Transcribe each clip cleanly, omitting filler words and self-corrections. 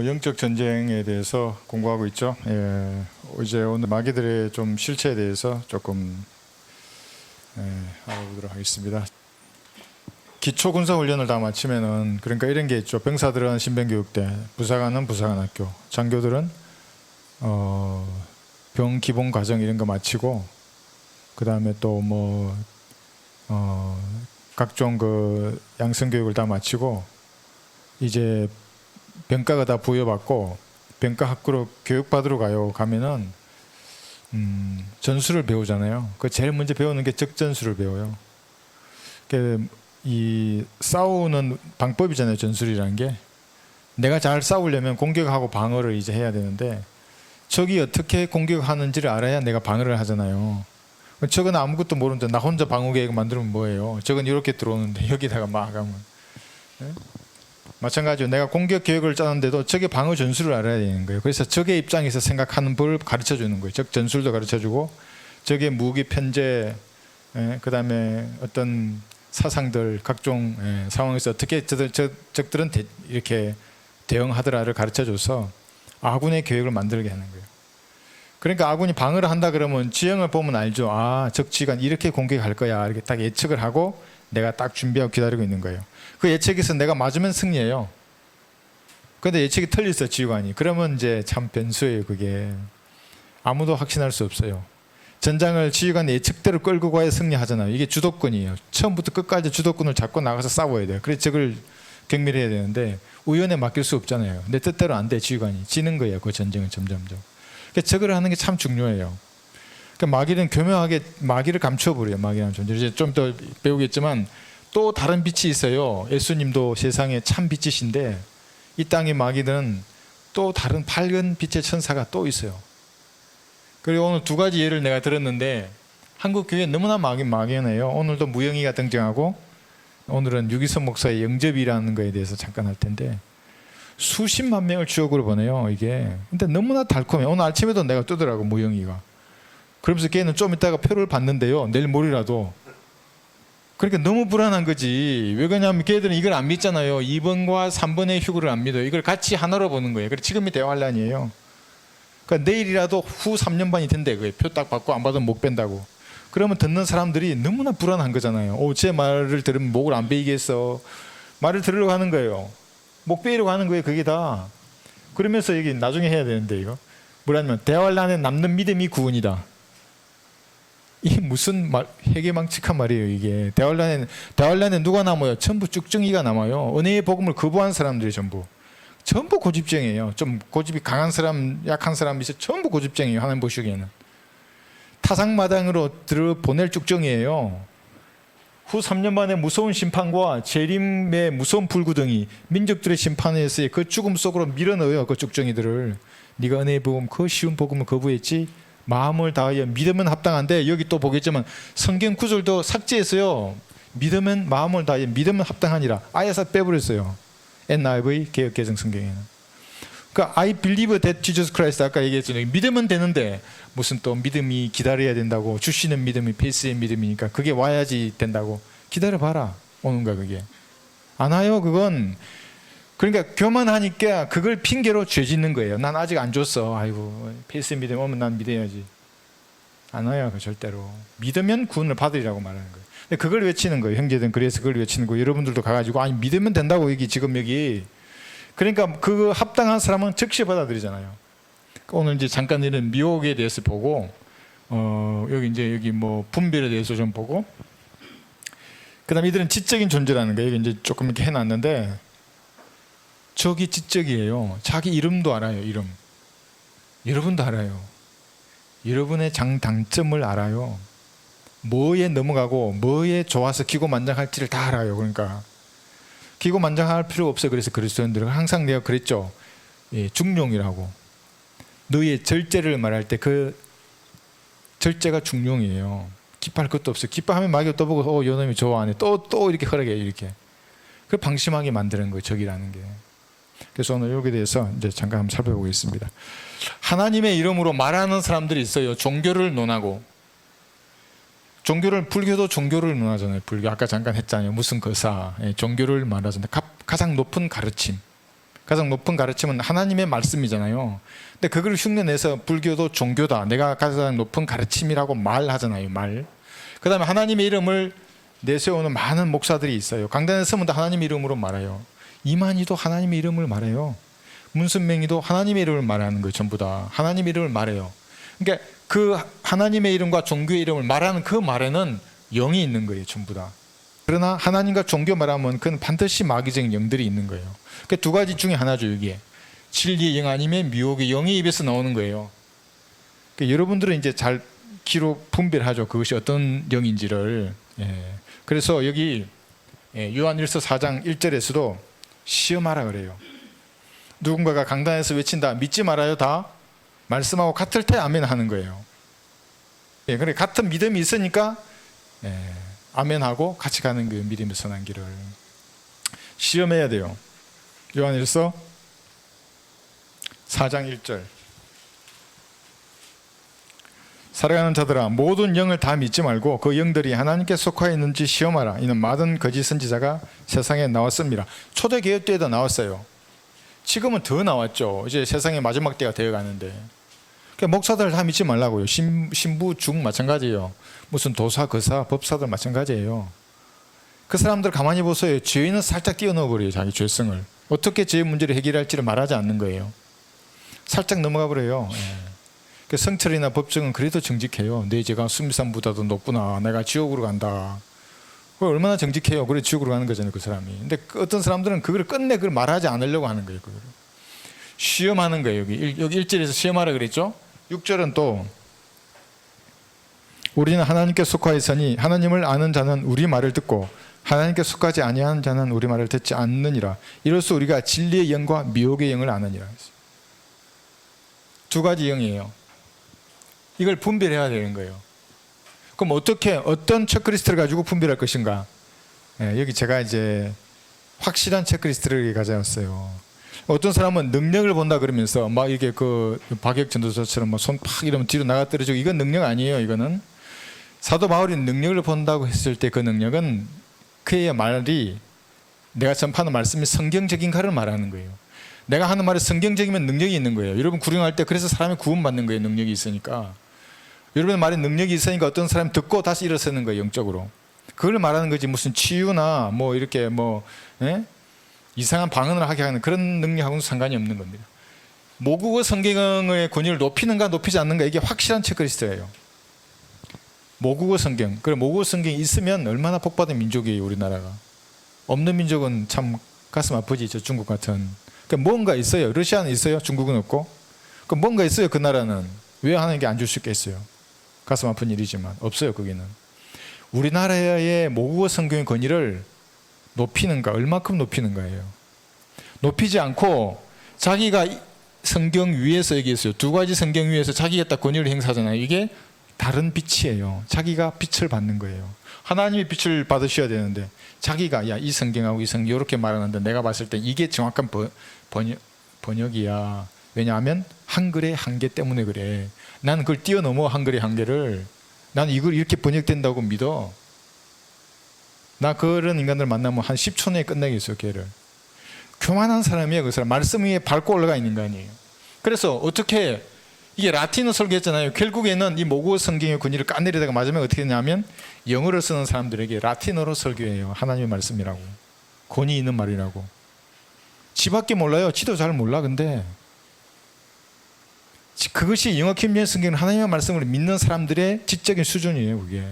영적 전쟁에 대해서 공부하고 있죠. 이제 오늘 마귀들의 좀 실체에 대해서 조금 알아보도록 하겠습니다. 기초 군사 훈련을 다 마치면은 그러니까 이런 게 있죠. 병사들은 신병교육대, 부사관은 부사관학교, 장교들은 병 기본 과정 이런 거 마치고 그 다음에 또 뭐 각종 그 양성 교육을 다 마치고 이제 병가가 다 부여받고 병가 학교로 교육받으러 가면은 전술을 배우잖아요. 그 제일 먼저 배우는 게 적전술을 배워요. 이 싸우는 방법이잖아요. 전술이라는 게 내가 잘 싸우려면 공격하고 방어를 이제 해야 되는데 적이 어떻게 공격하는지를 알아야 내가 방어를 하잖아요. 적은 아무것도 모르는데 나 혼자 방어 계획 만들면 뭐예요? 적은 이렇게 들어오는데 여기다가 막 하면 네? 마찬가지로 내가 공격 계획을 짜는데도 적의 방어 전술을 알아야 되는 거예요. 그래서 적의 입장에서 생각하는 법을 가르쳐 주는 거예요. 적 전술도 가르쳐 주고 적의 무기 편제 그 다음에 어떤 사상들 각종 상황에서 어떻게 적들은 이렇게 대응하더라를 가르쳐 줘서 아군의 계획을 만들게 하는 거예요. 그러니까 아군이 방어를 한다 그러면 지형을 보면 알죠. 아, 적지가 이렇게 공격할 거야. 이렇게 딱 예측을 하고 내가 딱 준비하고 기다리고 있는 거예요. 그 예측에서 내가 맞으면 승리예요. 그런데 예측이 틀렸어 지휘관이. 그러면 이제 참 변수예요. 그게 아무도 확신할 수 없어요. 전장을 지휘관 예측대로 끌고 가야 승리하잖아요. 이게 주도권이에요. 처음부터 끝까지 주도권을 잡고 나가서 싸워야 돼요. 그래서 적을 경멸해야 되는데 우연에 맡길 수 없잖아요. 내 뜻대로 안 돼. 지휘관이 지는 거예요. 그 전쟁은 점점점. 그러니까 적을 하는 게 참 중요해요. 그러니까 마귀는 교묘하게 마귀를 감춰버려요. 마귀라는 존재. 이제 좀 더 배우겠지만 또 다른 빛이 있어요. 예수님도 세상에 참 빛이신데 이 땅의 마귀는 또 다른 밝은 빛의 천사가 또 있어요. 그리고 오늘 두 가지 예를 내가 들었는데 한국 교회 너무나 막연해요. 오늘도 무영이가 등장하고 오늘은 유기선 목사의 영접이라는 거에 대해서 잠깐 할 텐데 수십만 명을 지옥으로 보내요. 이게 근데 너무나 달콤해. 오늘 아침에도 내가 뜨더라고 무영이가. 그러면서 걔는 좀 이따가 표를 받는데요. 내일 모레라도. 그러니까 너무 불안한 거지. 왜 그러냐면 걔들은 이걸 안 믿잖아요. 2번과 3번의 휴거를 안 믿어요. 이걸 같이 하나로 보는 거예요. 그래서 지금이 대환란이에요. 그러니까 내일이라도 후 3년반이 된대. 표 딱 받고 안 받으면 목 뺀다고. 그러면 듣는 사람들이 너무나 불안한 거잖아요. 제 말을 들으면 목을 안 베이겠어. 말을 들으려고 하는 거예요. 목 베이려고 하는 거예요. 그게 다. 그러면서 여기 나중에 해야 되는데 이거 뭐라냐면 대환란에 남는 믿음이 구원이다. 이게 무슨 해괴망측한 말이에요. 이게 대환란에 누가 남아요? 전부 쭉정이가 남아요. 은혜의 복음을 거부한 사람들이 전부 고집쟁이에요. 좀 고집이 강한 사람, 약한 사람이 있어 전부 고집쟁이에요. 하나님 보시기에는 타상마당으로 보낼 쭉정이에요. 후 3년 만에 무서운 심판과 재림의 무서운 불구덩이, 민족들의 심판에서의 그 죽음 속으로 밀어넣어요. 그 쭉정이들을. 네가 은혜의 복음, 그 쉬운 복음을 거부했지. 마음을 다하여 믿으면 합당한데 여기 또 보겠지만 성경 구절도 삭제했어요. 믿으면 마음을 다하여 믿으면 합당하니라. 아예서 빼버렸어요. NIV 개역 개정 성경에는. 그러니까 I believe that Jesus Christ 아까 얘기했잖아요. 믿으면 되는데 무슨 또 믿음이 기다려야 된다고. 주시는 믿음이 페이스의 믿음이니까 그게 와야지 된다고. 기다려봐라. 오는가 그게. 안 와요 그건. 그러니까 교만하니까 그걸 핑계로 죄 짓는 거예요. 난 아직 안 줬어. 아이고 페이스의 믿음 오면 난 믿어야지. 안 와요 그 절대로. 믿으면 구원을 받으리라고 말하는 거예요. 근데 그걸 외치는 거예요. 형제들은 그래서 그걸 외치는 거예요. 여러분들도 가가지고 아니 믿으면 된다고 여기 지금 여기. 그러니까 그 합당한 사람은 즉시 받아들이잖아요. 오늘 이제 잠깐 이런 미혹에 대해서 보고 여기 뭐 분별에 대해서 좀 보고 그다음 이들은 지적인 존재라는 거예요. 여기 이제 조금 이렇게 해놨는데 적이 지적이에요. 자기 이름도 알아요. 이름. 여러분도 알아요. 여러분의 장단점을 알아요. 뭐에 넘어가고 뭐에 좋아서 기고만장할지를 다 알아요. 그러니까 기고만장할 필요 없어요. 그래서 그리스도인들은 항상 내가 그랬죠. 중용이라고. 너의 절제를 말할 때 그 절제가 중용이에요. 기뻐할 것도 없어요. 기뻐하면 마귀가 또 보고 요 놈이 좋아하네. 또 이렇게 허락해요. 이렇게. 그 방심하게 만드는 거예요. 적이라는 게. 그래서 오늘 여기에 대해서 이제 잠깐 한번 살펴보겠습니다. 하나님의 이름으로 말하는 사람들이 있어요. 종교를 논하고. 불교도 종교를 논하잖아요. 불교 아까 잠깐 했잖아요. 무슨 거사 종교를 말하잖아요. 가장 높은 가르침 가장 높은 가르침은 하나님의 말씀이잖아요. 근데 그걸 흉내내서 불교도 종교다, 내가 가장 높은 가르침이라고 말하잖아요. 그 다음에 하나님의 이름을 내세우는 많은 목사들이 있어요. 강단에 서면 다 하나님의 이름으로 말해요. 이만희도 하나님의 이름을 말해요. 문선명이도 하나님의 이름을 말하는 거예요. 전부 다 하나님의 이름을 말해요. 그러니까 그 하나님의 이름과 종교의 이름을 말하는 그 말에는 영이 있는 거예요. 전부 다. 그러나 하나님과 종교 말하면 그건 반드시 마귀적인 영들이 있는 거예요. 그 두 가지 중에 하나죠. 이게 진리의 영 아니면 미혹의 영이 입에서 나오는 거예요. 그러니까 여러분들은 이제 잘 귀로 분별하죠. 그것이 어떤 영인지를. 그래서 여기 요한일서 4장 1절에서도 시험하라 그래요. 누군가가 강단에서 외친다, 믿지 말아요. 다 말씀하고 같을 때 아멘 하는 거예요. 그래 같은 믿음이 있으니까 아멘하고 같이 가는 그 믿음의 선한 길을 시험해야 돼요. 요한일서 4장 1절. 살아가는 자들아, 모든 영을 다 믿지 말고 그 영들이 하나님께 속하여 있는지 시험하라. 이는 많은 거짓 선지자가 세상에 나왔습니다. 초대개혁 때에도 나왔어요. 지금은 더 나왔죠. 이제 세상의 마지막 때가 되어가는데. 그러니까 목사들 다 믿지 말라고요. 신부, 중 마찬가지예요. 무슨 도사, 거사, 법사들 마찬가지예요. 그 사람들 가만히 보세요. 죄인은 살짝 띄어넣어버려요. 자기 죄성을. 어떻게 죄 문제를 해결할지를 말하지 않는 거예요. 살짝 넘어가 버려요. 그 성철이나 법정은 그래도 정직해요. 내 죄가 수미산보다도 높구나. 내가 지옥으로 간다. 그걸 얼마나 정직해요. 그래 지옥으로 가는 거잖아요. 그 사람이. 근데 어떤 사람들은 그걸 끝내 그걸 말하지 않으려고 하는 거예요. 그걸. 시험하는 거예요. 여기 1절에서 시험하라 그랬죠. 6절은 또 우리는 하나님께 속하여 있으니 하나님을 아는 자는 우리 말을 듣고 하나님께 속하지 아니하는 자는 우리 말을 듣지 않느니라. 이로써 우리가 진리의 영과 미혹의 영을 아느니라. 두 가지 영이에요. 이걸 분별해야 되는 거예요. 그럼 어떤 체크리스트를 가지고 분별할 것인가? 여기 제가 이제 확실한 체크리스트를 가져왔어요. 어떤 사람은 능력을 본다 그러면서 막 이게 그 박역 전도사처럼 막 손 팍 이러면 뒤로 나가 떨어지고, 이건 능력 아니에요. 이거는 사도 바울이 능력을 본다고 했을 때 그 능력은 그의 말이, 내가 전파하는 말씀이 성경적인가를 말하는 거예요. 내가 하는 말이 성경적이면 능력이 있는 거예요. 여러분 구령할 때 그래서 사람이 구원받는 거예요. 능력이 있으니까. 여러분의 말에 능력이 있으니까 어떤 사람이 듣고 다시 일어서는 거예요. 영적으로. 그걸 말하는 거지 무슨 치유나 뭐 이렇게 이상한 방언을 하게 하는 그런 능력하고는 상관이 없는 겁니다. 모국어 성경의 권위를 높이는가 높이지 않는가, 이게 확실한 체크리스트예요. 모국어 성경. 그래 모국어 성경이 있으면 얼마나 복받은 민족이에요. 우리나라가. 없는 민족은 참 가슴 아프지. 저 중국 같은. 그러니까 뭔가 있어요. 러시아는 있어요. 중국은 없고. 그럼 뭔가 있어요. 그 나라는. 왜 하나님께 안 줄 수 있겠어요. 가슴 아픈 일이지만 없어요. 거기는. 우리나라의 모국어 성경의 권위를 높이는가, 얼마큼 높이는가예요. 높이지 않고 자기가 성경 위에서 얘기했어요. 두 가지 성경 위에서 자기가 딱 권위를 행사하잖아요. 이게 다른 빛이에요. 자기가 빛을 받는 거예요. 하나님의 빛을 받으셔야 되는데 자기가 야, 이 성경하고 이 성경 이렇게 말하는데 내가 봤을 때 이게 정확한 번역이야. 왜냐하면 한글의 한계 때문에 그래. 나는 그걸 뛰어넘어. 한글의 한계를. 나는 이걸 이렇게 번역된다고 믿어. 나 그런 인간들 만나면 한 10초 내에 끝내겠어요. 걔를. 교만한 사람이에요. 그 사람. 말씀 위에 밟고 올라가 있는 거 아니에요. 그래서 어떻게, 이게 라틴어 설교했잖아요. 결국에는 이 모국어 성경의 권위를 까내리다가 마지막에 어떻게 했냐면 영어를 쓰는 사람들에게 라틴어로 설교해요. 하나님의 말씀이라고. 권위 있는 말이라고. 지밖에 몰라요. 지도 잘 몰라. 근데 그것이 영어 킴젠 성경은 하나님의 말씀을 믿는 사람들의 지적인 수준이에요. 그게.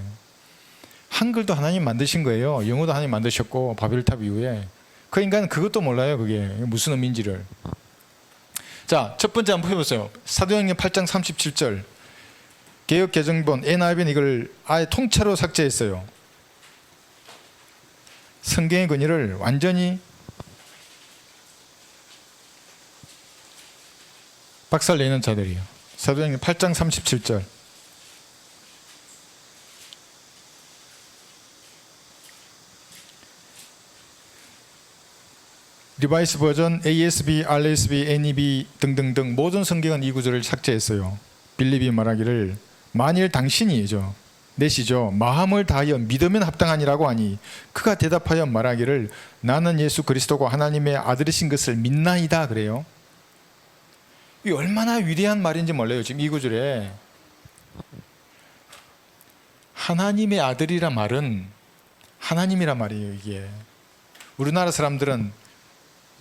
한글도 하나님 만드신 거예요. 영어도 하나님 만드셨고 바벨탑 이후에. 그 인간은 그것도 몰라요. 그게 무슨 의미인지를. 자, 첫 번째 한번 해보세요. 사도행전 8장 37절. 개역 개정본 NIV는 이걸 아예 통째로 삭제했어요. 성경의 권위를 완전히 박살내는 자들이에요. 사도행전 8장 37절. 리바이스 버전, ASB, RSB, NEB 등등등 모든 성경은 이 구절을 삭제했어요. 빌립이 말하기를 만일 당신이죠. 넷이죠. 마음을 다하여 믿으면 합당하니라고 하니 그가 대답하여 말하기를 나는 예수 그리스도가 하나님의 아들이신 것을 믿나이다 그래요. 이 얼마나 위대한 말인지 몰라요. 지금 이 구절에 하나님의 아들이란 말은 하나님이란 말이에요. 이게 우리나라 사람들은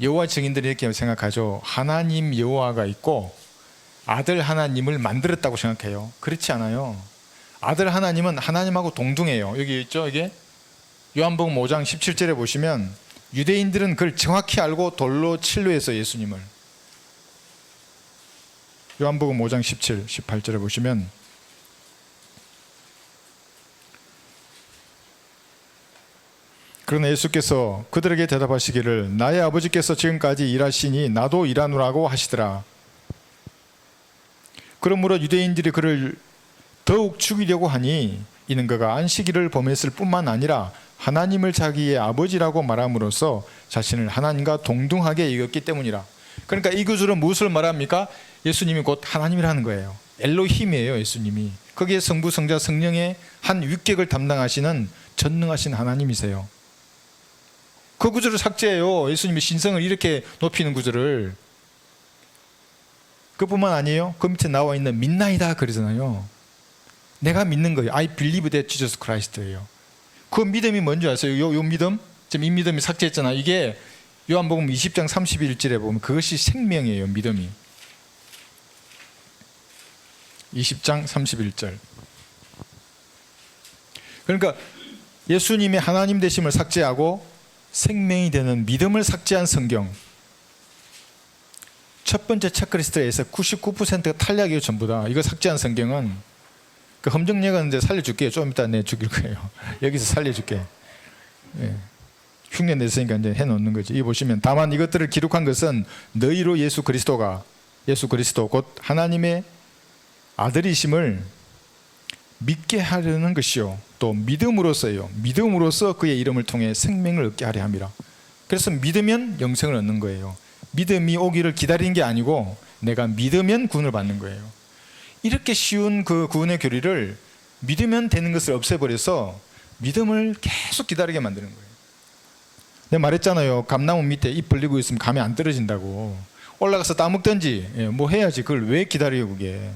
여호와 증인들이 이렇게 생각하죠. 하나님 여호와가 있고 아들 하나님을 만들었다고 생각해요. 그렇지 않아요. 아들 하나님은 하나님하고 동등해요. 여기 있죠. 이게 요한복음 5장 17절에 보시면 유대인들은 그걸 정확히 알고 돌로 칠로 했어요. 예수님을. 요한복음 5장 17, 18절에 보시면 그러나 예수께서 그들에게 대답하시기를 나의 아버지께서 지금까지 일하시니 나도 일하노라고 하시더라. 그러므로 유대인들이 그를 더욱 죽이려고 하니 이는 그가 안식일을 범했을 뿐만 아니라 하나님을 자기의 아버지라고 말함으로써 자신을 하나님과 동등하게 여겼기 때문이라. 그러니까 이 구절은 무엇을 말합니까? 예수님이 곧 하나님이라는 거예요. 엘로힘이에요. 예수님이. 거기에 성부, 성자, 성령의 한 위격을 담당하시는 전능하신 하나님이세요. 그 구절을 삭제해요. 예수님이 신성을 이렇게 높이는 구절을. 그뿐만 아니에요. 그 밑에 나와 있는 믿나이다 그러잖아요. 내가 믿는 거예요. I believe that Jesus Christ예요. 그 믿음이 뭔지 아세요? 요 믿음? 지금 이 믿음이 삭제했잖아요. 이게 요한복음 20장 31절에 보면 그것이 생명이에요. 믿음이. 20장 31절. 그러니까 예수님의 하나님 되심을 삭제하고 생명이 되는 믿음을 삭제한 성경. 첫 번째 체크리스트에서 99%가 탈락이에요. 전부 다. 이거 삭제한 성경은 그 험정력은 이제 살려줄게요. 좀 이따 내 죽일 거예요. 여기서 살려줄게. 예. 흉내 냈으니까 이제 해놓는 거지. 이 보시면 다만 이것들을 기록한 것은 너희로 예수 그리스도 곧 하나님의 아들이심을 믿게 하려는 것이요 또 믿음으로써요. 믿음으로써 그의 이름을 통해 생명을 얻게 하려 함이라. 그래서 믿으면 영생을 얻는 거예요. 믿음이 오기를 기다리는 게 아니고 내가 믿으면 구원을 받는 거예요. 이렇게 쉬운 그 구원의 교리를 믿으면 되는 것을 없애버려서 믿음을 계속 기다리게 만드는 거예요. 내가 말했잖아요. 감나무 밑에 잎 벌리고 있으면 감이 안 떨어진다고. 올라가서 따먹든지 뭐 해야지. 그걸 왜 기다려요 그게.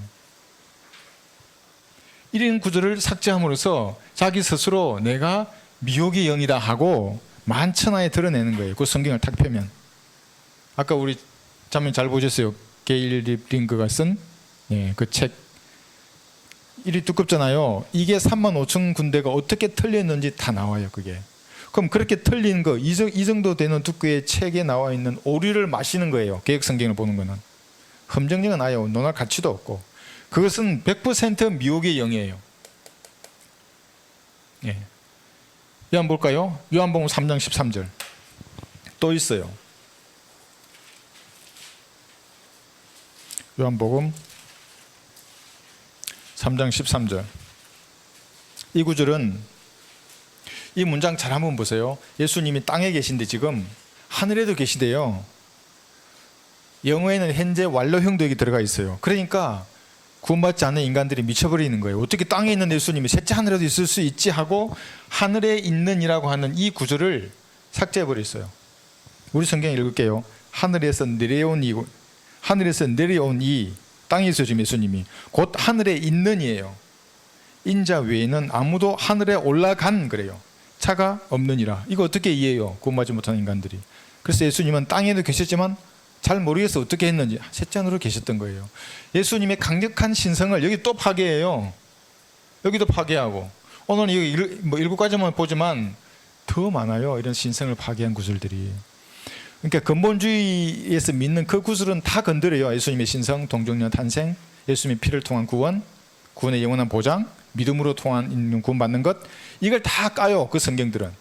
이런 구절을 삭제함으로써 자기 스스로 내가 미혹의 영이다 하고 만천하에 드러내는 거예요. 그 성경을 탁 펴면. 아까 우리 자매 잘 보셨어요. 게일 립링크가 쓴 그 책. 일이 두껍잖아요. 이게 35,000 군데가 어떻게 틀렸는지 다 나와요. 그게. 그럼 그렇게 틀린 거, 이 정도 되는 두께의 책에 나와 있는 오류를 마시는 거예요. 개역 성경을 보는 거는. 험정력은 아예 논할 가치도 없고. 그것은 100% 미혹의 영이에요. 예. 요한 볼까요? 요한복음 3장 13절. 또 있어요. 요한복음 3장 13절. 이 구절은 이 문장 잘 한번 보세요. 예수님이 땅에 계신데 지금 하늘에도 계시대요. 영어에는 현재 완료형 도역이 들어가 있어요. 그러니까 구원받지 않는 인간들이 미쳐버리는 거예요. 어떻게 땅에 있는 예수님이 셋째 하늘에도 있을 수 있지 하고 하늘에 있는이라고 하는 이 구절을 삭제해버렸어요. 우리 성경 읽을게요. 하늘에서 내려온 이 땅에 있어요. 지금 예수님이 곧 하늘에 있는이에요. 인자 외에는 아무도 하늘에 올라간 그래요. 차가 없느니라. 이거 어떻게 이해해요? 구원받지 못하는 인간들이. 그래서 예수님은 땅에도 계셨지만 잘 모르겠어 어떻게 했는지 셋째 하늘로 계셨던 거예요. 예수님의 강력한 신성을 여기 또 파괴해요. 여기도 파괴하고. 오늘 여기 7가지만 보지만 더 많아요. 이런 신성을 파괴한 구절들이. 그러니까 근본주의에서 믿는 그 구절은 다 건드려요. 예수님의 신성, 동정녀 탄생, 예수님의 피를 통한 구원, 구원의 영원한 보장, 믿음으로 통한 구원받는 것, 이걸 다 까요. 그 성경들은.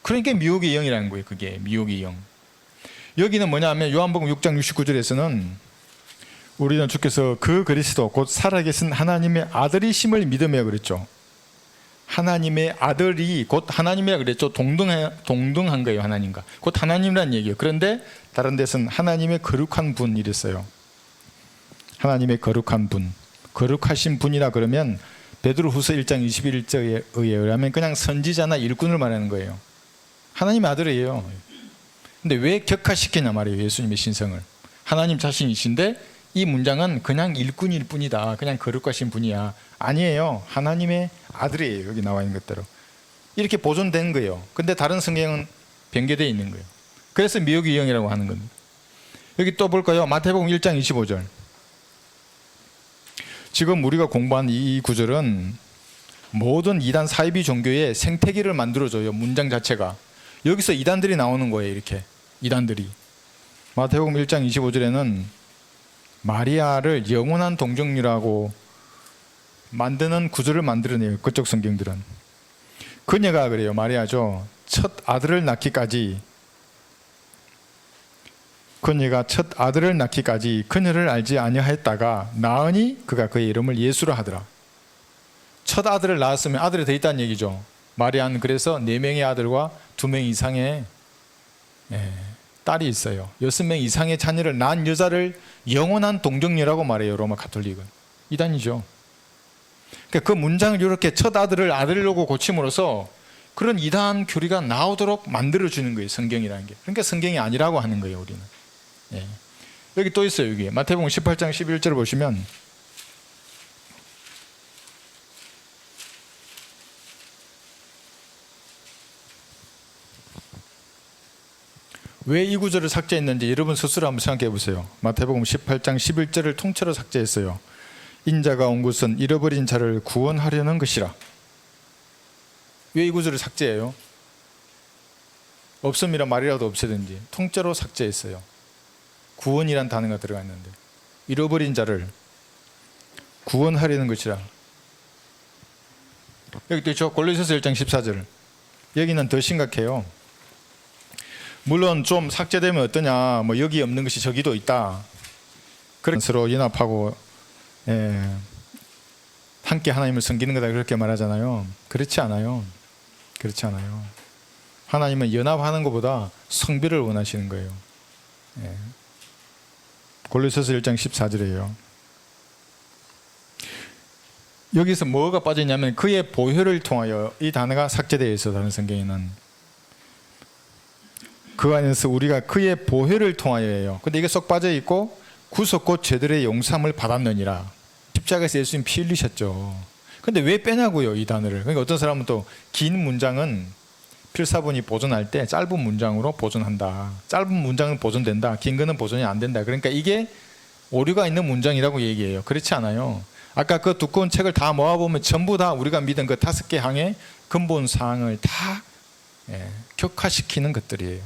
그러니까 미혹의 영이라는 거예요. 그게 미혹의 영. 여기는 뭐냐면 요한복음 6장 69절에서는 우리는 주께서 그 그리스도 곧 살아계신 하나님의 아들이심을 믿으며 그랬죠. 하나님의 아들이 곧 하나님이라 그랬죠. 동등한 거예요. 하나님과 곧 하나님이라는 얘기예요. 그런데 다른 데서는 하나님의 거룩한 분 이랬어요. 하나님의 거룩한 분, 거룩하신 분이라 그러면 베드로후서 1장 21절에 의하면 그냥 선지자나 일꾼을 말하는 거예요. 하나님의 아들이에요. 근데 왜 격화시키냐 말이에요. 예수님의 신성을. 하나님 자신이신데 이 문장은 그냥 일꾼일 뿐이다. 그냥 거룩하신 분이야. 아니에요. 하나님의 아들이에요. 여기 나와 있는 것대로. 이렇게 보존된 거예요. 근데 다른 성경은 변개되어 있는 거예요. 그래서 미혹의 영이라고 하는 겁니다. 여기 또 볼까요? 마태복음 1장 25절. 지금 우리가 공부한 이 구절은 모든 이단 사이비 종교의 생태계를 만들어줘요. 문장 자체가. 여기서 이단들이 나오는 거예요. 이렇게 이단들이. 마태복음 1장 25절에는 마리아를 영원한 동정녀라고 만드는 구절을 만들어내요. 그쪽 성경들은. 그녀가 그래요. 마리아죠. 첫 아들을 낳기까지 그녀를 알지 아니하였다가 낳으니 그가 그의 이름을 예수라 하더라. 첫 아들을 낳았으면 아들이 더 있다는 얘기죠. 마리아는 그래서 4명의 아들과 2명 이상의 딸이 있어요. 6명 이상의 자녀를 낳은 여자를 영원한 동정녀라고 말해요. 로마 가톨릭은. 이단이죠. 그러니까 그 문장을 이렇게 첫 아들을 아들로고 고침으로써 그런 이단 교리가 나오도록 만들어주는 거예요. 성경이라는 게. 그러니까 성경이 아니라고 하는 거예요. 우리는. 여기 또 있어요. 여기 마태복음 18장 11절을 보시면 왜 이 구절을 삭제했는지 여러분 스스로 한번 생각해 보세요. 마태복음 18장 11절을 통째로 삭제했어요. 인자가 온 것은 잃어버린 자를 구원하려는 것이라. 왜 이 구절을 삭제해요? 없음이란 말이라도 없애든지 통째로 삭제했어요. 구원이란 단어가 들어가 있는데 잃어버린 자를 구원하려는 것이라. 여기 또 있죠. 골로새서 1장 14절. 여기는 더 심각해요. 물론 좀 삭제되면 어떠냐, 뭐 여기 없는 것이 저기도 있다. 그런 서로 연합하고 함께 하나님을 섬기는 거다 그렇게 말하잖아요. 그렇지 않아요. 그렇지 않아요. 하나님은 연합하는 것보다 성별을 원하시는 거예요. 골로새서 1장 14절이에요. 여기서 뭐가 빠지냐면 그의 보혈을 통하여, 이 단어가 삭제되어 있어. 다른 성경에는 그 안에서 우리가 그의 보혈을 통하여예요. 근데 이게 쏙 빠져 있고 구속 곧 죄들의 용서함을 받았느니라. 십자가에서 예수님 피 흘리셨죠. 근데 왜 빼냐고요, 이 단어를. 그러니까 어떤 사람은 또 긴 문장은 필사본이 보존할 때 짧은 문장으로 보존한다. 짧은 문장은 보존된다. 긴 거는 보존이 안 된다. 그러니까 이게 오류가 있는 문장이라고 얘기해요. 그렇지 않아요. 아까 그 두꺼운 책을 다 모아보면 전부 다 우리가 믿은 그 5개 항의 근본 사항을 다 격화시키는 것들이에요.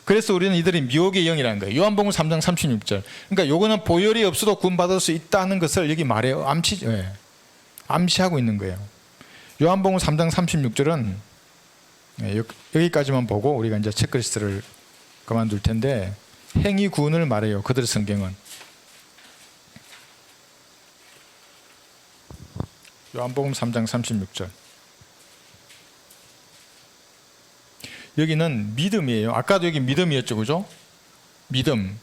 그래서 우리는 이들이 미혹의 영이라는 거예요. 요한복음 3장 36절. 그러니까 요거는 보혈이 없어도 구원받을 수 있다는 것을 여기 말해요. 암시하고 있는 거예요. 요한복음 3장 36절은 여기까지만 보고 우리가 이제 체크리스트를 그만둘 텐데, 행위 구원을 말해요. 그들 성경은. 요한복음 3장 36절. 여기는 믿음이에요. 아까도 여기 믿음이었죠. 그죠? 믿음.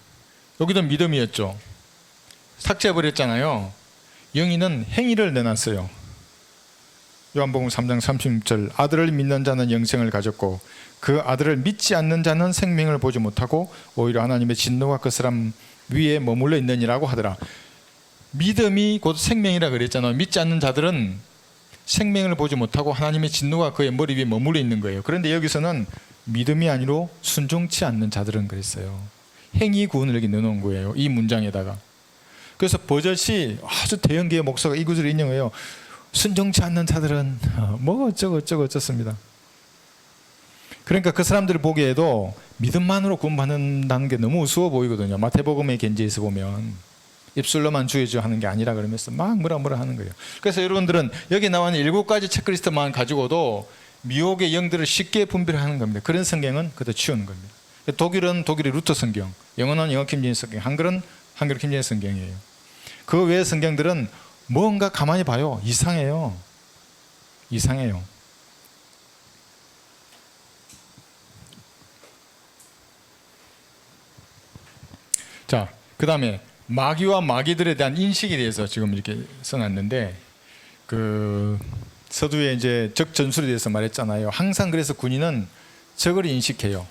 여기도 믿음이었죠. 삭제해버렸잖아요. 영이는 행위를 내놨어요. 요한복음 3장 36절. 아들을 믿는 자는 영생을 가졌고 그 아들을 믿지 않는 자는 생명을 보지 못하고 오히려 하나님의 진노가 그 사람 위에 머물러 있느니라고 하더라. 믿음이 곧 생명이라 그랬잖아요. 믿지 않는 자들은 생명을 보지 못하고 하나님의 진노가 그의 머리 위에 머물러 있는 거예요. 그런데 여기서는 믿음이 아니로 순종치 않는 자들은 그랬어요. 행위 구원을 여기 넣어놓은 거예요. 이 문장에다가. 그래서 버젓이 아주 대형교회 목사가 이 구절을 인용해요. 순종치 않는 자들은 뭐 어쩌고 어쩌습니다. 그러니까 그 사람들을 보기에도 믿음만으로 구원받는다는 게 너무 우스워 보이거든요. 마태복음의 견지에서 보면 입술로만 주여주 하는 게 아니라 그러면서 막 뭐라 하는 거예요. 그래서 여러분들은 여기 나와 있는 7가지 체크리스트만 가지고도 미혹의 영들을 쉽게 분별하는 겁니다. 그런 성경은 그대로 치우는 겁니다. 독일은 독일의 루터 성경, 영어는 영어 킹제임스 성경, 한글은 한글 킹제임스 성경이에요. 그 외의 성경들은 뭔가 가만히 봐요. 이상해요. 자, 그 다음에 마귀와 마귀들에 대한 인식에 대해서 지금 이렇게 써놨는데, 그 서두에 이제 적 전술에 대해서 말했잖아요. 항상 그래서 군인은 적을 인식해요.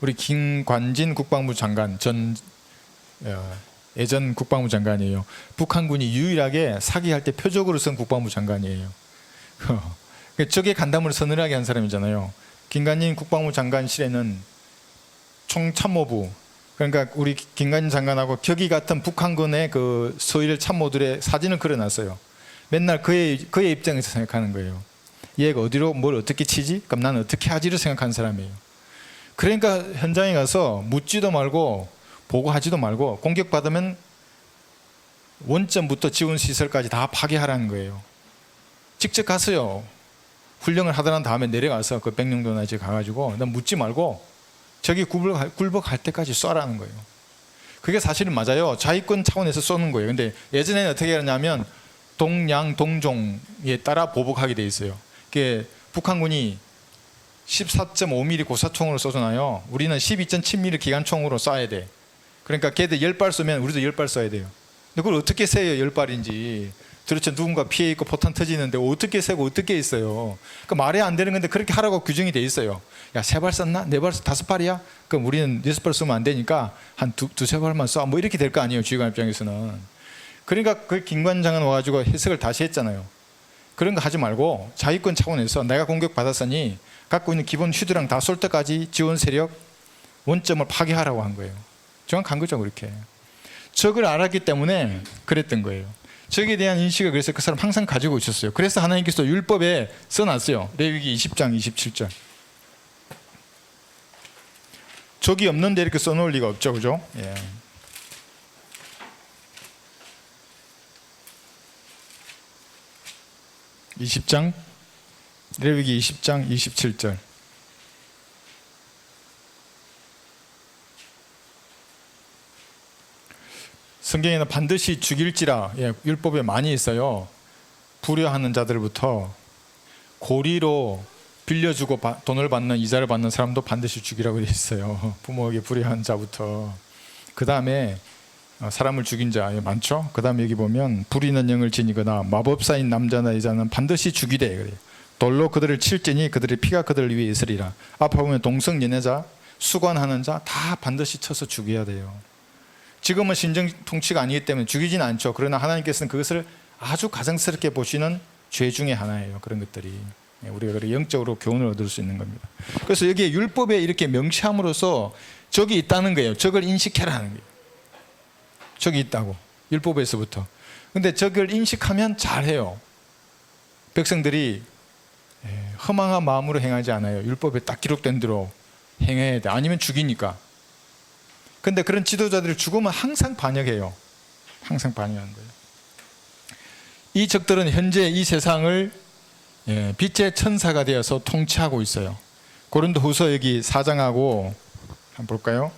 우리 김관진 국방부 장관 예전 국방부 장관이에요. 북한군이 유일하게 사기할 때 표적으로 쓴 국방부 장관이에요. 적의 간담을 서늘하게 한 사람이잖아요. 김관진 국방부 장관실에는 총참모부, 그러니까 우리 김관진 장관하고 격이 같은 북한군의 그 서일 참모들의 사진을 그려놨어요. 맨날 그의 입장에서 생각하는 거예요. 얘가 어디로 뭘 어떻게 치지? 그럼 나는 어떻게 하지를 생각하는 사람이에요. 그러니까 현장에 가서 묻지도 말고 보고하지도 말고 공격받으면 원점부터 지원 시설까지 다 파괴하라는 거예요. 직접 가서요. 훈련을 하던 다음에 내려가서 그 백령도나 이제 가가지고 난 묻지 말고 적이 굴복할 때까지 쏴라는 거예요. 그게 사실은 맞아요. 자위권 차원에서 쏘는 거예요. 근데 예전에는 어떻게 하냐면 동양 동종에 따라 보복하게 돼 있어요. 그게 북한군이 14.5mm 고사총으로 쏘잖아요. 우리는 12.7mm 기관총으로 쏴야 돼. 그러니까 걔들 10발 쏘면 우리도 10발 쏴야 돼요. 근데 그걸 어떻게 세요? 10발인지. 도대체 누군가 피해 있고 포탄 터지는데 어떻게 세고 어떻게 있어요? 그 말이 안 되는 건데 그렇게 하라고 규정이 돼 있어요. 야, 3발 쐈나? 4발, 5발이야? 그럼 우리는 6발 쏘면 안 되니까 한 두세 발만 쏴. 뭐 이렇게 될 거 아니에요. 지휘관 입장에서는. 그러니까 그 김관장은 와가지고 해석을 다시 했잖아요. 그런 거 하지 말고 자위권 차원에서 내가 공격받았으니 갖고 있는 기본 휴대랑 다 쏠 때까지 지원 세력 원점을 파괴하라고 한 거예요. 정확한 거죠. 그렇게. 적을 알았기 때문에 그랬던 거예요. 적에 대한 인식을 그래서 그 사람 항상 가지고 있었어요. 그래서 하나님께서 율법에 써놨어요. 레위기 20장 27절. 적이 없는데 이렇게 써놓을 리가 없죠. 그죠? 예. 레위기 20장 27절. 성경에는 반드시 죽일지라, 율법에 많이 있어요. 불효하는 자들부터 고리로 빌려주고 돈을 받는 이자를 받는 사람도 반드시 죽이라고 되어 있어요. 부모에게 불효한 자부터. 그 다음에 사람을 죽인 자 많죠. 그 다음에 여기 보면 불의는 영을 지니거나 마법사인 남자나 여자는 반드시 죽이되 그래요. 돌로 그들을 칠지니 그들의 피가 그들을 위해 있으리라. 앞에 보면 동성연애자, 수관하는 자 다 반드시 쳐서 죽여야 돼요. 지금은 신정 통치가 아니기 때문에 죽이지는 않죠. 그러나 하나님께서는 그것을 아주 가증스럽게 보시는 죄 중에 하나예요. 그런 것들이. 우리가 영적으로 교훈을 얻을 수 있는 겁니다. 그래서 여기에 율법에 이렇게 명시함으로써 적이 있다는 거예요. 적을 인식해라는 거예요. 적이 있다고. 율법에서부터. 근데 적을 인식하면 잘해요. 백성들이 허망한 마음으로 행하지 않아요. 율법에 딱 기록된 대로 행해야 돼. 아니면 죽이니까. 근데 그런 지도자들이 죽으면 항상 반역해요. 항상 반역하는 거예요. 이 적들은 현재 이 세상을 빛의 천사가 되어서 통치하고 있어요. 고린도후서 여기 4장하고 한번 볼까요?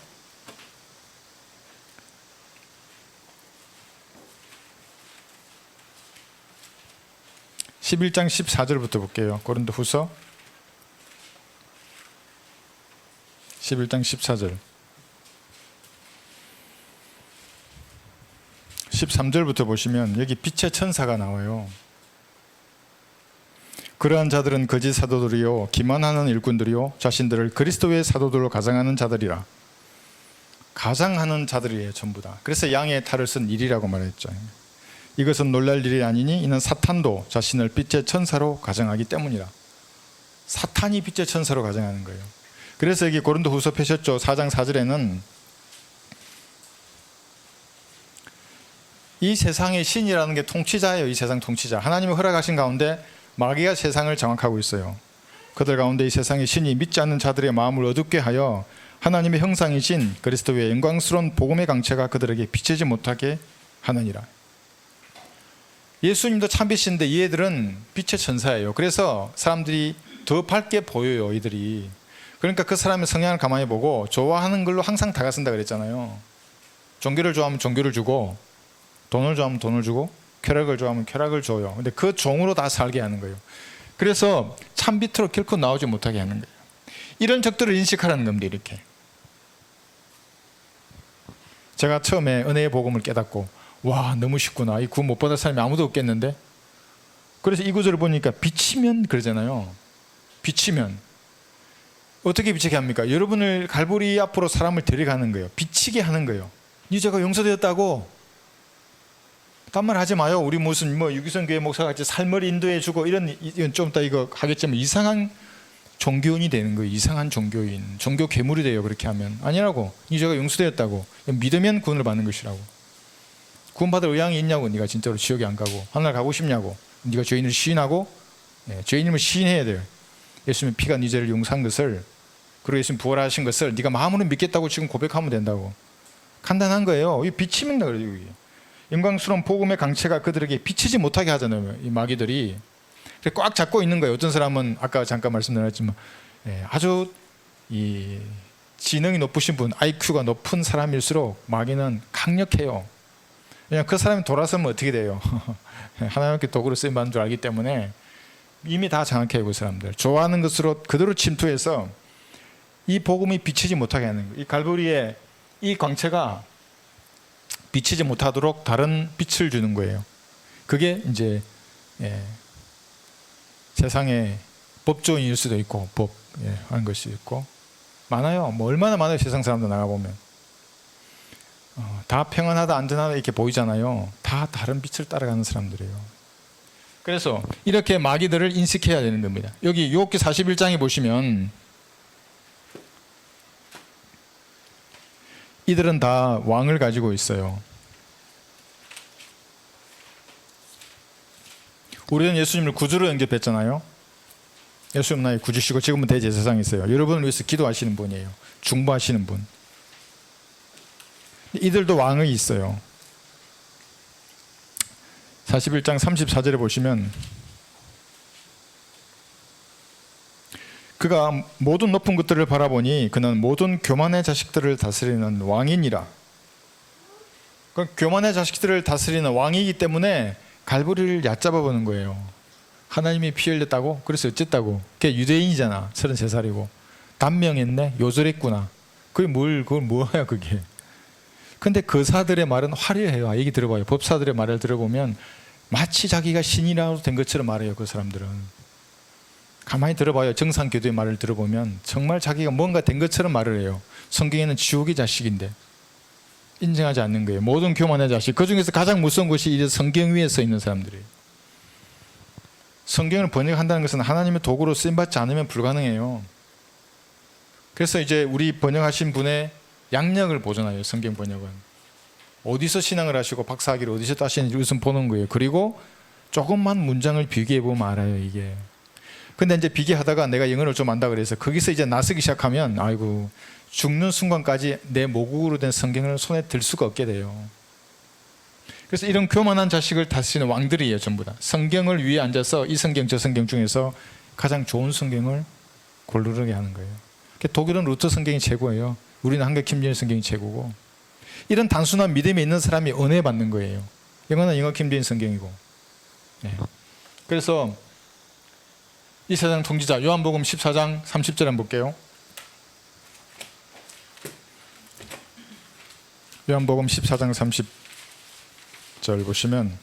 (11장) 14절부터 볼게요. 고린도후서 11장 14절. 13절부터 보시면 여기 빛의 천사가 나와요. 그러한 자들은 거짓 사도들이요 기만하는 일꾼들이요 자신들을 그리스도의 사도들로 가장하는 자들이라. 가장하는 자들이에요. 전부 다. 그래서 양의 탈을 쓴 일이라고 말했죠. 이것은 놀랄 일이 아니니 이는 사탄도 자신을 빛의 천사로 가장하기 때문이라. 사탄이 빛의 천사로 가장하는 거예요. 그래서 여기 고린도후서 펴셨죠. 4장 4절에는 이 세상의 신이라는 게 통치자예요. 이 세상 통치자. 하나님이 허락하신 가운데 마귀가 세상을 장악하고 있어요. 그들 가운데 이 세상의 신이 믿지 않는 자들의 마음을 어둡게 하여 하나님의 형상이신 그리스도의 영광스러운 복음의 강체가 그들에게 비치지 못하게 하느니라. 예수님도 참빛인데 얘들은 빛의 천사예요. 그래서 사람들이 더 밝게 보여요. 이들이. 그러니까 그 사람의 성향을 가만히 보고 좋아하는 걸로 항상 다가선다 그랬잖아요. 종교를 좋아하면 종교를 주고 돈을 좋아하면 돈을 주고 쾌락을 좋아하면 쾌락을 줘요. 근데 그 종으로 다 살게 하는 거예요. 그래서 참빛으로 결코 나오지 못하게 하는 거예요. 이런 적들을 인식하라는 겁니다. 이렇게. 제가 처음에 은혜의 복음을 깨닫고 와 너무 쉽구나. 이 구원 못 받을 사람이 아무도 없겠는데 그래서 이 구절을 보니까 비치면 그러잖아요. 비치면 어떻게 비치게 합니까? 여러분을 갈보리 앞으로 사람을 데려가는 거예요. 비치게 하는 거예요. 네 죄가 용서되었다고. 딴 말 하지 마요. 우리 무슨 뭐 유기성 교회 목사가 같이 삶을 인도해 주고 이런 좀 이따 이거 하겠지만 이상한 종교인이 되는 거예요. 이상한 종교인, 종교 괴물이 돼요. 그렇게 하면 아니라고. 네 죄가 용서되었다고. 믿으면 구원을 받는 것이라고. 구원받을 의향이 있냐고. 네가 진짜로 지옥에 안 가고 하늘 가고 싶냐고. 네가 죄인을 시인하고 죄인임을 시인해야 돼요. 예수님의 피가 네 죄를 용서한 것을, 그리고 예수님 부활하신 것을 네가 마음으로 믿겠다고 지금 고백하면 된다고. 간단한 거예요. 이 비치면 그래요. 영광스러운 복음의 강체가 그들에게 비치지 못하게 하잖아요. 이 마귀들이 꽉 잡고 있는 거예요. 어떤 사람은 아까 잠깐 말씀드렸지만 아주 이 지능이 높으신 분, IQ가 높은 사람일수록 마귀는 강력해요. 그냥 그 사람이 돌아서면 어떻게 돼요? 하나님께 도구로 쓰임받는 줄 알기 때문에 이미 다 장악해요. 그 사람들 좋아하는 것으로 그대로 침투해서 이 복음이 비치지 못하게 하는 거예요. 이 갈보리의 이 광채가 비치지 못하도록 다른 빛을 주는 거예요. 그게 이제 세상의 법조인일 수도 있고 하는 것이 있고 많아요. 뭐 얼마나 많아요. 세상 사람들 나가보면 다 평안하다 안전하다 이렇게 보이잖아요. 다 다른 빛을 따라가는 사람들이에요. 그래서 이렇게 마귀들을 인식해야 되는 겁니다. 여기 욥기 41장에 보시면 이들은 다 왕을 가지고 있어요. 우리는 예수님을 구주로 영접했잖아요. 예수님 나의 구주시고 지금은 대제사장이 있어요. 여러분을 위해서 기도하시는 분이에요. 중보하시는 분. 이들도 왕이 있어요. 41장 34절에 보시면 그가 모든 높은 것들을 바라보니 그는 모든 교만의 자식들을 다스리는 왕이니라. 교만의 자식들을 다스리는 왕이기 때문에 갈보리를 얕잡아 보는 거예요. 하나님이 피 흘렸다고? 그래서 어쨌다고? 걔 유대인이잖아. 33살이고 단명했네? 요절했구나. 그걸 뭐야 그게. 근데 거사들의 말은 화려해요. 얘기 들어봐요. 법사들의 말을 들어보면 마치 자기가 신이라도 된 것처럼 말해요. 그 사람들은. 가만히 들어봐요. 정상교도의 말을 들어보면 정말 자기가 뭔가 된 것처럼 말을 해요. 성경에는 지옥의 자식인데 인정하지 않는 거예요. 모든 교만의 자식. 그 중에서 가장 무서운 것이 이제 성경 위에 서 있는 사람들이에요. 성경을 번역한다는 것은 하나님의 도구로 쓰임받지 않으면 불가능해요. 그래서 이제 우리 번역하신 분의 양력을 보잖아요. 성경 번역은 어디서 신앙을 하시고 박사학위를 어디서 따시는지 우선 보는 거예요. 그리고 조금만 문장을 비교해 보면 알아요. 이게. 근데 이제 비교하다가 내가 영어를 좀 안다 그래서 거기서 이제 나서기 시작하면 아이고 죽는 순간까지 내 모국으로 된 성경을 손에 들 수가 없게 돼요. 그래서 이런 교만한 자식을 다스리는 왕들이에요. 전부 다 성경을 위에 앉아서 이 성경 저 성경 중에서 가장 좋은 성경을 고르게 하는 거예요. 독일은 루터 성경이 최고예요. 우리는 한국 킴제인 성경이 최고고. 이런 단순한 믿음이 있는 사람이 은혜 받는 거예요. 영어는 영어 킴제인 성경이고. 그래서 이 세상 통치자 요한복음 14장 30절 한번 볼게요. 요한복음 14장 30절 보시면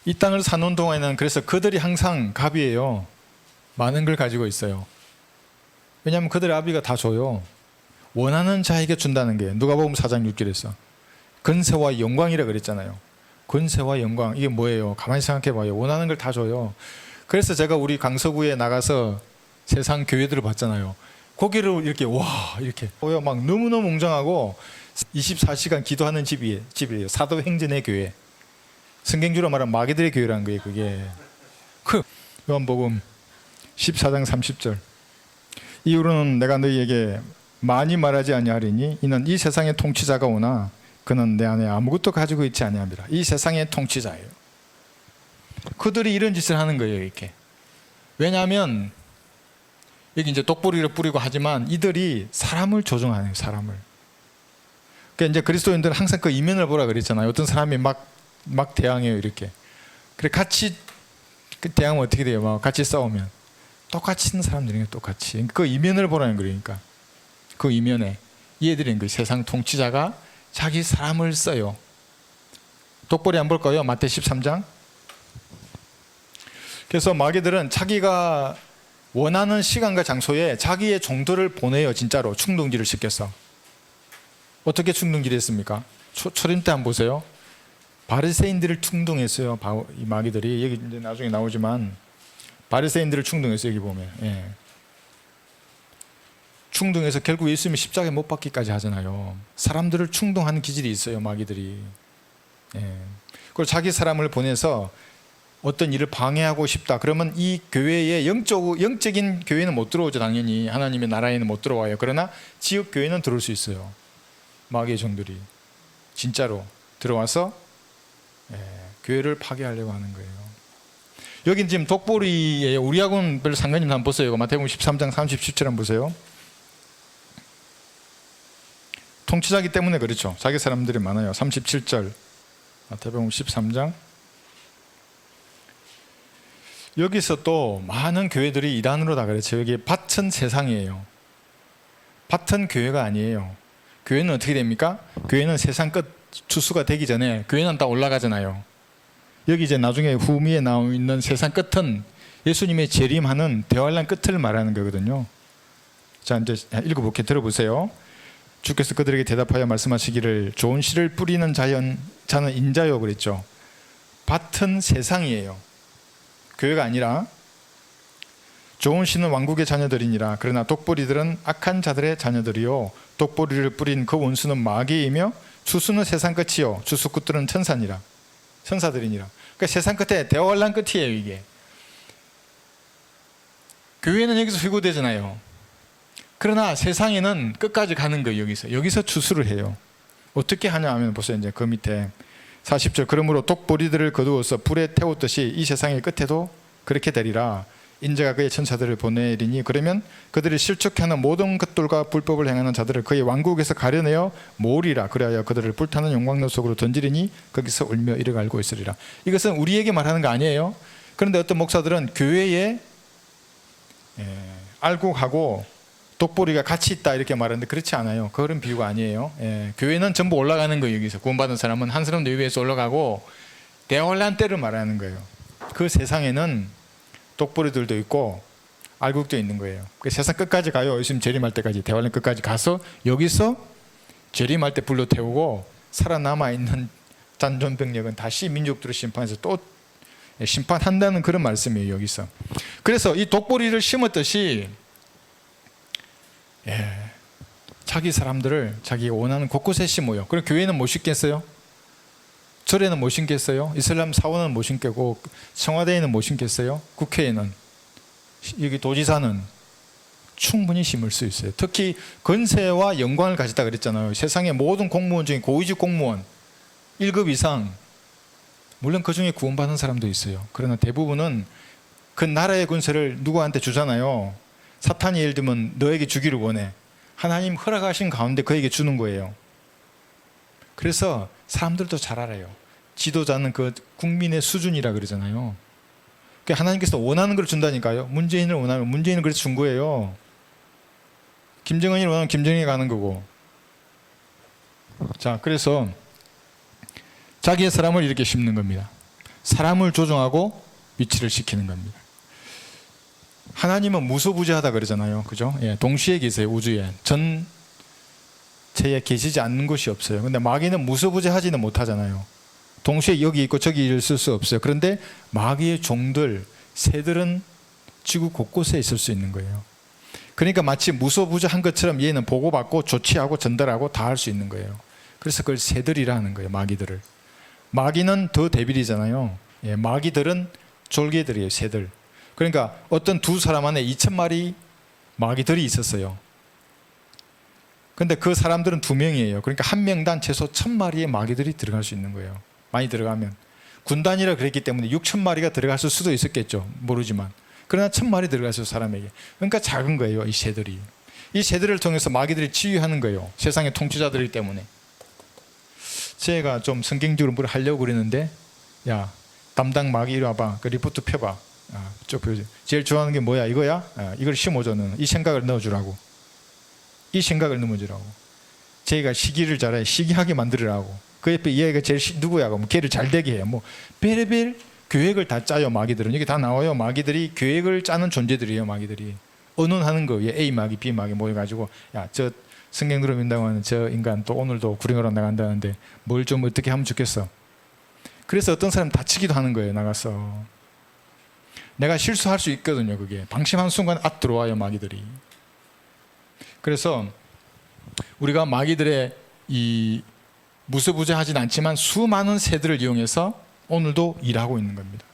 이 땅을 사는 동안에는 그래서 그들이 항상 갑이에요. 많은 걸 가지고 있어요. 왜냐하면 그들의 아비가 다 줘요. 원하는 자에게 준다는 게 누가복음 4장 6절에서 권세와 영광이라 그랬잖아요. 권세와 영광 이게 뭐예요? 가만히 생각해 봐요. 원하는 걸 다 줘요. 그래서 제가 우리 강서구에 나가서 세상 교회들을 봤잖아요. 거기를 이렇게 와 이렇게 막 너무너무 웅장하고 24시간 기도하는 집이에요. 사도행전의 교회. 성경주로 말하면 마귀들의 교회라는 거예요. 그게 요한복음 14장 30절 이후로는 내가 너희에게 많이 말하지 아니하리니 이는 이 세상의 통치자가 오나 그는 내 안에 아무것도 가지고 있지 아니함이라. 이 세상의 통치자예요. 그들이 이런 짓을 하는 거예요. 이렇게. 왜냐하면 여기 이제 독보리를 뿌리고 하지만 이들이 사람을 조종하는 사람을. 그러니까 이제 그리스도인들은 항상 그 이면을 보라 그랬잖아요. 어떤 사람이 막 대항해요. 이렇게. 그래 같이 대항하면 어떻게 돼요? 막 같이 싸우면 똑같이 있는 사람들이에요. 똑같이. 그 이면을 보라는 거니까. 그 이면에 얘들은 그 세상 통치자가 자기 사람을 써요. 독보리 안 볼까요? 마태 13장 그래서 마귀들은 자기가 원하는 시간과 장소에 자기의 종들을 보내요. 진짜로 충동질을 시켜서. 어떻게 충동질을 했습니까? 초림 때 한번 보세요. 바리새인들을 충동했어요. 이 마귀들이. 여기 이제 나중에 나오지만 바리새인들을 충동했어요. 여기 보면. 예. 충동해서 결국 예수님이 십자가에 못 박기까지 하잖아요. 사람들을 충동하는 기질이 있어요. 마귀들이. 예. 그리고 자기 사람을 보내서 어떤 일을 방해하고 싶다. 그러면 이 교회에 영적인 교회는 못 들어오죠. 당연히 하나님의 나라에는 못 들어와요. 그러나 지역 교회는 들어올 수 있어요. 마귀의 종들이 진짜로 들어와서 교회를 파괴하려고 하는 거예요. 여긴 지금 독보리예요. 우리하고는 별 상관이 없는 한번 보세요. 마태복음 13장 37절 한번 보세요. 통치자기 때문에 그렇죠. 자기 사람들이 많아요. 37절 마태복음 13장. 여기서 또 많은 교회들이 이단으로 다 그렇죠. 여기 밭은 세상이에요. 밭은 교회가 아니에요. 교회는 어떻게 됩니까? 교회는 세상 끝 추수가 되기 전에 교회는 다 올라가잖아요. 여기 이제 나중에 후미에 나와 있는 세상 끝은 예수님의 재림하는 대환란 끝을 말하는 거거든요. 자, 이제 읽어볼게요. 들어보세요. 주께서 그들에게 대답하여 말씀하시기를 좋은 씨를 뿌리는 자는 인자요 그랬죠. 밭은 세상이에요. 교회가 아니라. 좋은 씨는 왕국의 자녀들이니라. 그러나 독보리들은 악한 자들의 자녀들이요 독보리를 뿌린 그 원수는 마귀이며 추수는 세상 끝이요 추수꾼들은 천사들이니라. 그러니까 세상 끝에 대환란 끝이에요. 이게 교회는 여기서 회고되잖아요. 그러나 세상에는 끝까지 가는 거예요. 여기서 추수를 해요. 어떻게 하냐 하면 보세요. 이제 그 밑에 40절. 그러므로 독보리들을 거두어서 불에 태웠듯이 이 세상의 끝에도 그렇게 되리라. 인자가 그의 천사들을 보내리니 그러면 그들이 실족하는 모든 것들과 불법을 행하는 자들을 그의 왕국에서 가려내어 모으리라. 그리하여 그들을 불타는 용광로 속으로 던지리니 거기서 울며 이를 알고 있으리라. 이것은 우리에게 말하는 거 아니에요. 그런데 어떤 목사들은 교회에 알곡하고 독보리가 같이 있다 이렇게 말하는데 그렇지 않아요. 그런 비유가 아니에요. 교회는 전부 올라가는 거예요. 여기서 구원받은 사람은 한 사람도 위에서 올라가고 대환란 때를 말하는 거예요. 그 세상에는 독보리들도 있고 알곡도 있는 거예요. 세상 끝까지 가요. 예수님 재림할 때까지 대환란 끝까지 가서 여기서 재림할 때 불로 태우고 살아남아 있는 잔존병력은 다시 민족들을 심판해서 또 심판한다는 그런 말씀이에요. 여기서. 그래서 이 독보리를 심었듯이 자기 사람들을 자기 원하는 곳곳에 심어요. 그럼 교회는 못 심겠어요? 절에는 못 심겠어요? 이슬람 사원은 못 심겠고 청와대에는 못 심겠어요? 국회에는, 여기 도지사는 충분히 심을 수 있어요. 특히 권세와 영광을 가졌다 그랬잖아요. 세상의 모든 공무원 중에 고위직 공무원 1급 이상, 물론 그 중에 구원받은 사람도 있어요. 그러나 대부분은 그 나라의 권세를 누구한테 주잖아요. 사탄이 예를 들면 너에게 주기를 원해. 하나님 허락하신 가운데 그에게 주는 거예요. 그래서 사람들도 잘 알아요. 지도자는 그 국민의 수준이라 그러잖아요. 그러니까 하나님께서 원하는 걸 준다니까요. 문재인을 원하면 문재인을 그래서 준 거예요. 김정은이 원하면 김정은이 가는 거고. 자, 그래서 자기의 사람을 이렇게 심는 겁니다. 사람을 조종하고 위치를 시키는 겁니다. 하나님은 무소부재하다 그러잖아요. 그죠? 동시에 계세요. 우주에 전체에 계시지 않는 곳이 없어요. 근데 마귀는 무소부재하지는 못하잖아요. 동시에 여기 있고 저기 있을 수 없어요. 그런데 마귀의 종들, 새들은 지구 곳곳에 있을 수 있는 거예요. 그러니까 마치 무소부재한 것처럼 얘는 보고받고 조치하고 전달하고 다 할 수 있는 거예요. 그래서 그걸 새들이라 하는 거예요. 마귀들을. 마귀는 더 데빌이잖아요. 마귀들은 졸개들이에요. 새들. 그러니까 어떤 두 사람 안에 2,000마리 마귀들이 있었어요. 근데 그 사람들은 2명이에요. 그러니까 한 명당 최소 1,000마리의 마귀들이 들어갈 수 있는 거예요. 많이 들어가면. 군단이라 그랬기 때문에 6,000마리가 들어갔을 수도 있었겠죠. 모르지만. 그러나 1,000마리 들어갔어요. 사람에게. 그러니까 작은 거예요. 이 새들이. 이 새들을 통해서 마귀들이 치유하는 거예요. 세상의 통치자들이기 때문에. 제가 좀 성경적으로 뭘 하려고 그랬는데, 야, 담당 마귀 이리 와봐. 그 리포트 펴봐. 쭉 보여줘. 제일 좋아하는 게 뭐야? 이거야? 이걸 심어줘. 너는. 이 생각을 넣어주라고. 이 생각을 넣어주라고. 제가 시기를 잘해. 시기하게 만들으라고. 그 옆에 얘가 제일 누구야? 그럼 걔를 잘 되게 해. 뭐 별의별 계획을 다 짜요. 마귀들은 여기 다 나와요. 마귀들이 계획을 짜는 존재들이에요. 마귀들이 언론하는 거예요. A 마귀, B 마귀 모여가지고 야, 저 성경대로 민다고 하는 저 인간 또 오늘도 구령하러 나간다는데 뭘 좀 어떻게 하면 좋겠어. 그래서 어떤 사람 다치기도 하는 거예요. 나가서 내가 실수할 수 있거든요. 그게 방심한 순간 들어와요. 마귀들이. 그래서 우리가 마귀들의 이 무소부재하진 않지만 수많은 새들을 이용해서 오늘도 일하고 있는 겁니다.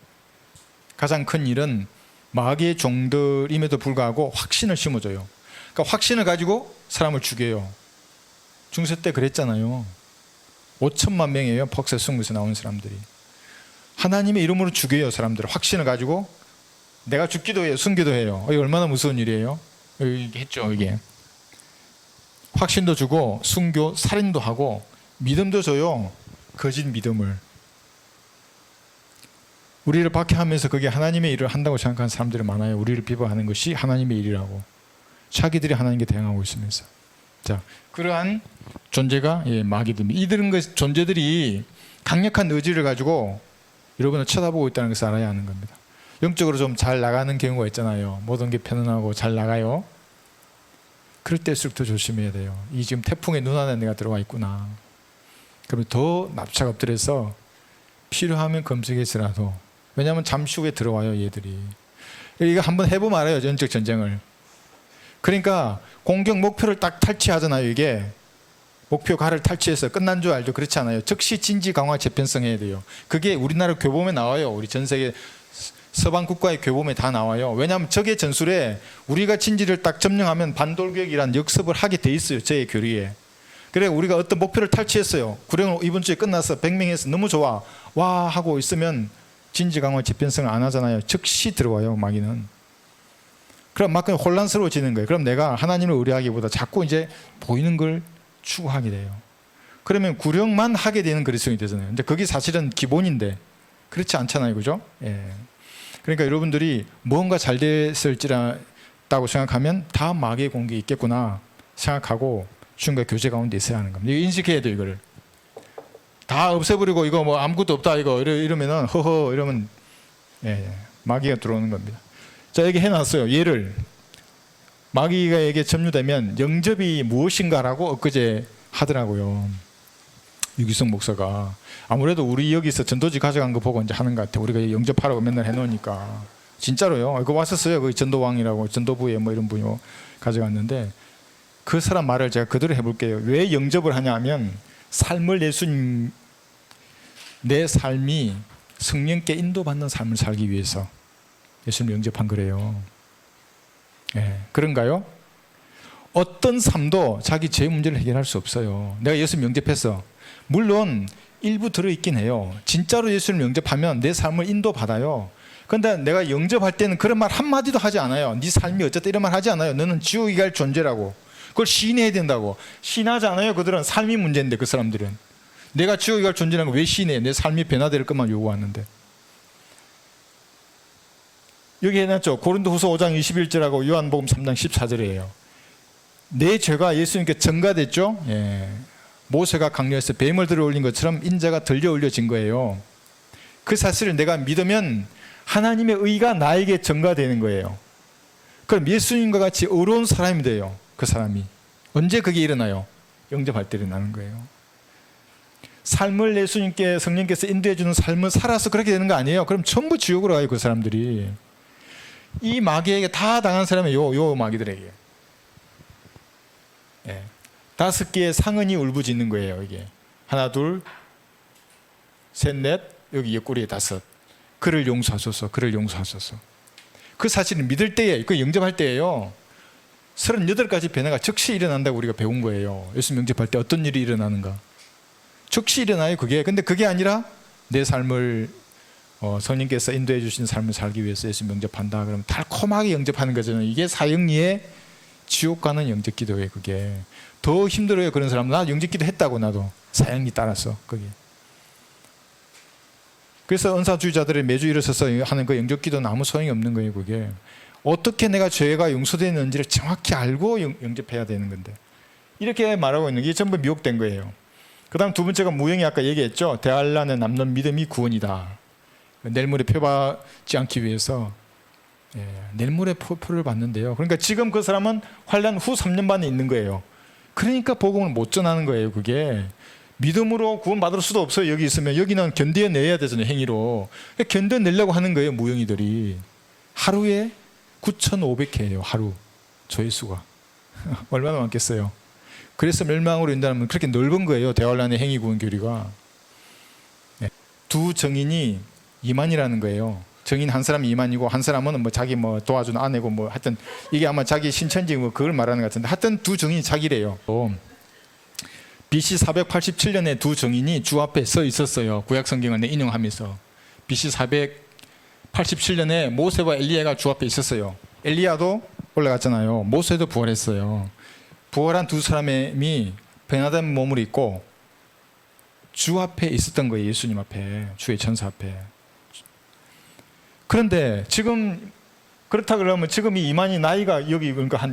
가장 큰 일은 마귀의 종들임에도 불구하고 확신을 심어줘요. 그러니까 확신을 가지고 사람을 죽여요. 중세 때 그랬잖아요. 5천만 명이에요. 퍽세 승부에서 나오는 사람들이. 하나님의 이름으로 죽여요. 사람들을. 확신을 가지고 내가 죽기도 해요. 숨기도 해요. 이게 얼마나 무서운 일이에요. 이게 했죠. 이게 확신도 주고 순교, 살인도 하고 믿음도 줘요. 거짓 믿음을. 우리를 박해하면서 그게 하나님의 일을 한다고 생각하는 사람들이 많아요. 우리를 비방하는 것이 하나님의 일이라고. 자기들이 하나님께 대항하고 있으면서. 자, 그러한 존재가 마귀들입니다. 이들은 존재들이 강력한 의지를 가지고 여러분을 쳐다보고 있다는 것을 알아야 하는 겁니다. 영적으로 좀 잘 나가는 경우가 있잖아요. 모든 게 편안하고 잘 나가요. 그럴 때일수록 더 조심해야 돼요. 이 지금 태풍의 눈 안에 내가 들어와 있구나. 그러면 더 납작 엎드려서 필요하면 검색해서라도. 왜냐하면 잠시 후에 들어와요. 얘들이. 이거 한번 해보면 알아요. 영적 전쟁을. 그러니까 공격 목표를 딱 탈취하잖아요. 이게 목표 가를 탈취해서 끝난 줄 알죠. 그렇지 않아요. 즉시 진지 강화 재편성 해야 돼요. 그게 우리나라 교범에 나와요. 우리 전 세계 서방 국가의 교범에 다 나와요. 왜냐하면 적의 전술에 우리가 진지를 딱 점령하면 반돌격이란 역습을 하게 돼 있어요. 저의 교리에. 그래 우리가 어떤 목표를 탈취했어요. 구령을 이번 주에 끝나서 100명에서 너무 좋아. 와 하고 있으면 진지 강화 재편성을 안 하잖아요. 즉시 들어와요. 마귀는. 그럼 막 혼란스러워지는 거예요. 그럼 내가 하나님을 의뢰하기보다 자꾸 이제 보이는 걸 추구하게 돼요. 그러면 구령만 하게 되는 그리스도인이 되잖아요. 근데 그게 사실은 기본인데 그렇지 않잖아요. 그죠? 예. 그러니까 여러분들이 뭔가 잘 됐을지라고 생각하면 다 마귀의 공격이 있겠구나 생각하고 주님과 교제 가운데 있어야 하는 겁니다. 이거 인식해야 돼요. 이거를 다 없애버리고 이거 뭐 아무것도 없다 이거 이러면은 허허 이러면 마귀가 들어오는 겁니다. 자, 여기 해놨어요. 예를 마귀가에게 점유되면 영접이 무엇인가라고 엊그제 하더라고요. 유기성 목사가. 아무래도 우리 여기서 전도지 가져간 거 보고 이제 하는 것 같아요. 우리가 영접하라고 맨날 해놓으니까. 진짜로요. 그거 왔었어요. 그 전도왕이라고 전도부에 뭐 이런 분이 가져갔는데 그 사람 말을 제가 그대로 해볼게요. 왜 영접을 하냐 하면 삶을 예수님 내 삶이 성령께 인도받는 삶을 살기 위해서 예수님 영접한 거래요. 그런가요? 어떤 삶도 자기 죄 문제를 해결할 수 없어요. 내가 예수님 영접했어. 물론 일부 들어있긴 해요. 진짜로 예수님 영접하면 내 삶을 인도받아요. 그런데 내가 영접할 때는 그런 말 한마디도 하지 않아요. 네 삶이 어쨌든 이런 말 하지 않아요. 너는 지옥에 갈 존재라고. 그걸 시인해야 된다고. 시인하지 않아요. 그들은 삶이 문제인데 그 사람들은. 내가 지옥에 갈 존재라는 거 왜 시인해? 내 삶이 변화될 것만 요구하는데. 여기 해놨죠. 고린도후서 5장 21절하고 요한복음 3장 14절이에요. 내 죄가 예수님께 전가됐죠. 모세가 강요해서 뱀을 들어 올린 것처럼 인자가 들려 올려진 거예요. 그 사실을 내가 믿으면 하나님의 의가 나에게 전가되는 거예요. 그럼 예수님과 같이 의로운 사람이 돼요. 그 사람이. 언제 그게 일어나요? 영접할 때 일어나는 거예요. 삶을 예수님께 성령께서 인도해 주는 삶을 살아서 그렇게 되는 거 아니에요. 그럼 전부 지옥으로 가요. 그 사람들이. 이 마귀에게 다 당한 사람이 요 마귀들에게. 5개의 상흔이 울부짖는 거예요. 이게 하나 둘 셋 넷 여기 옆구리에 5. 그를 용서하소서. 그를 용서하소서. 그 사실을 믿을 때에 그 영접할 때예요. 38가지 변화가 즉시 일어난다고 우리가 배운 거예요. 예수님 영접할 때 어떤 일이 일어나는가. 즉시 일어나요. 그게. 근데 그게 아니라 내 삶을 성령께서 인도해 주신 삶을 살기 위해서 예수님 영접한다. 그러면 달콤하게 영접하는 거잖아요. 이게 사형리의 지옥 가는 영접 기도예요. 그게 더 힘들어요. 그런 사람은. 나 영접 기도 했다고. 나도 사형리 따라서. 그게. 그래서 은사주의자들이 매주 일어서서 하는 그 영접 기도는 아무 소용이 없는 거예요. 그게 어떻게 내가 죄가 용서되는지를 정확히 알고 영접해야 되는 건데 이렇게 말하고 있는 게 전부 미혹된 거예요. 그 다음 두 번째가 무형이 아까 얘기했죠. 대할란에 남는 믿음이 구원이다. 내일모레 표 받지 않기 위해서 내일모레 표를 받는데요. 그러니까 지금 그 사람은 환란 후 3년 반에 있는 거예요. 그러니까 복음을 못 전하는 거예요. 그게 믿음으로 구원받을 수도 없어요. 여기 있으면 여기는 견뎌내야 되잖아요. 행위로 견뎌내려고 하는 거예요. 무용이들이 하루에 9,500회예요. 하루 조회수가 얼마나 많겠어요. 그래서 멸망으로 인도하면 그렇게 넓은 거예요. 대환란의 행위 구원 교리가. 두 정인이 2만이라는 거예요. 정인 한 사람이 2만이고 한 사람은 뭐 자기 뭐 도와준 아내고 뭐 하여튼 이게 아마 자기 신천지 뭐 그걸 말하는 것 같은데 하여튼 두 정인이 자기래요. BC 487년에 두 정인이 주 앞에 서 있었어요. 구약 성경을 인용하면서 BC 487년에 모세와 엘리야가 주 앞에 있었어요. 엘리야도 올라갔잖아요. 모세도 부활했어요. 부활한 두 사람이 변화된 몸을 입고 주 앞에 있었던 거예요. 예수님 앞에, 주의 천사 앞에. 그런데 지금 그렇다 그러면 지금 이 이만희 나이가 여기 그러니까 한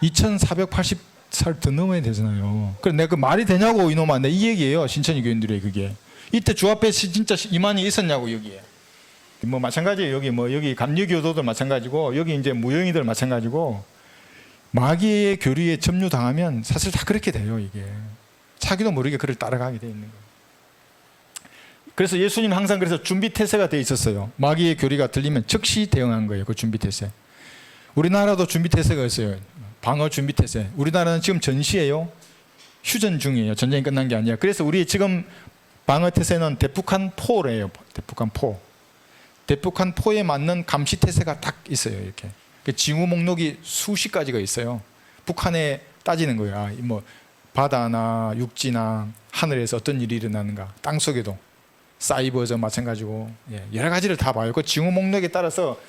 2480살 더 넘어야 되잖아요. 그래 내가 그 말이 되냐고 이놈아. 내 이 얘기예요. 신천지 교인들의 그게. 이때 주 앞에 진짜 이만희 있었냐고 여기에. 뭐 마찬가지예요. 여기 감리교도들 마찬가지고 여기 이제 무용이들 마찬가지고 마귀의 교리에 점유당하면 사실 다 그렇게 돼요. 이게 자기도 모르게 그를 따라가게 돼 있는 거예요. 그래서 예수님 항상 그래서 준비태세가 돼 있었어요. 마귀의 교리가 들리면 즉시 대응한 거예요. 그 준비태세. 우리나라도 준비태세가 있어요. 방어 준비태세. 우리나라는 지금 전시예요. 휴전 중이에요. 전쟁이 끝난 게 아니라. 그래서 우리 지금 방어태세는 대북한 포래요. 대북한 포. 대북한 포에 맞는 감시태세가 딱 있어요. 이렇게. 징후 목록이 수십 가지가 있어요. 북한에 따지는 거예요. 아, 뭐 바다나 육지나 하늘에서 어떤 일이 일어나는가. 땅속에도. 사이버저 마찬가지고 여러 가지를 다 봐요. 그 징후 목록에 따라서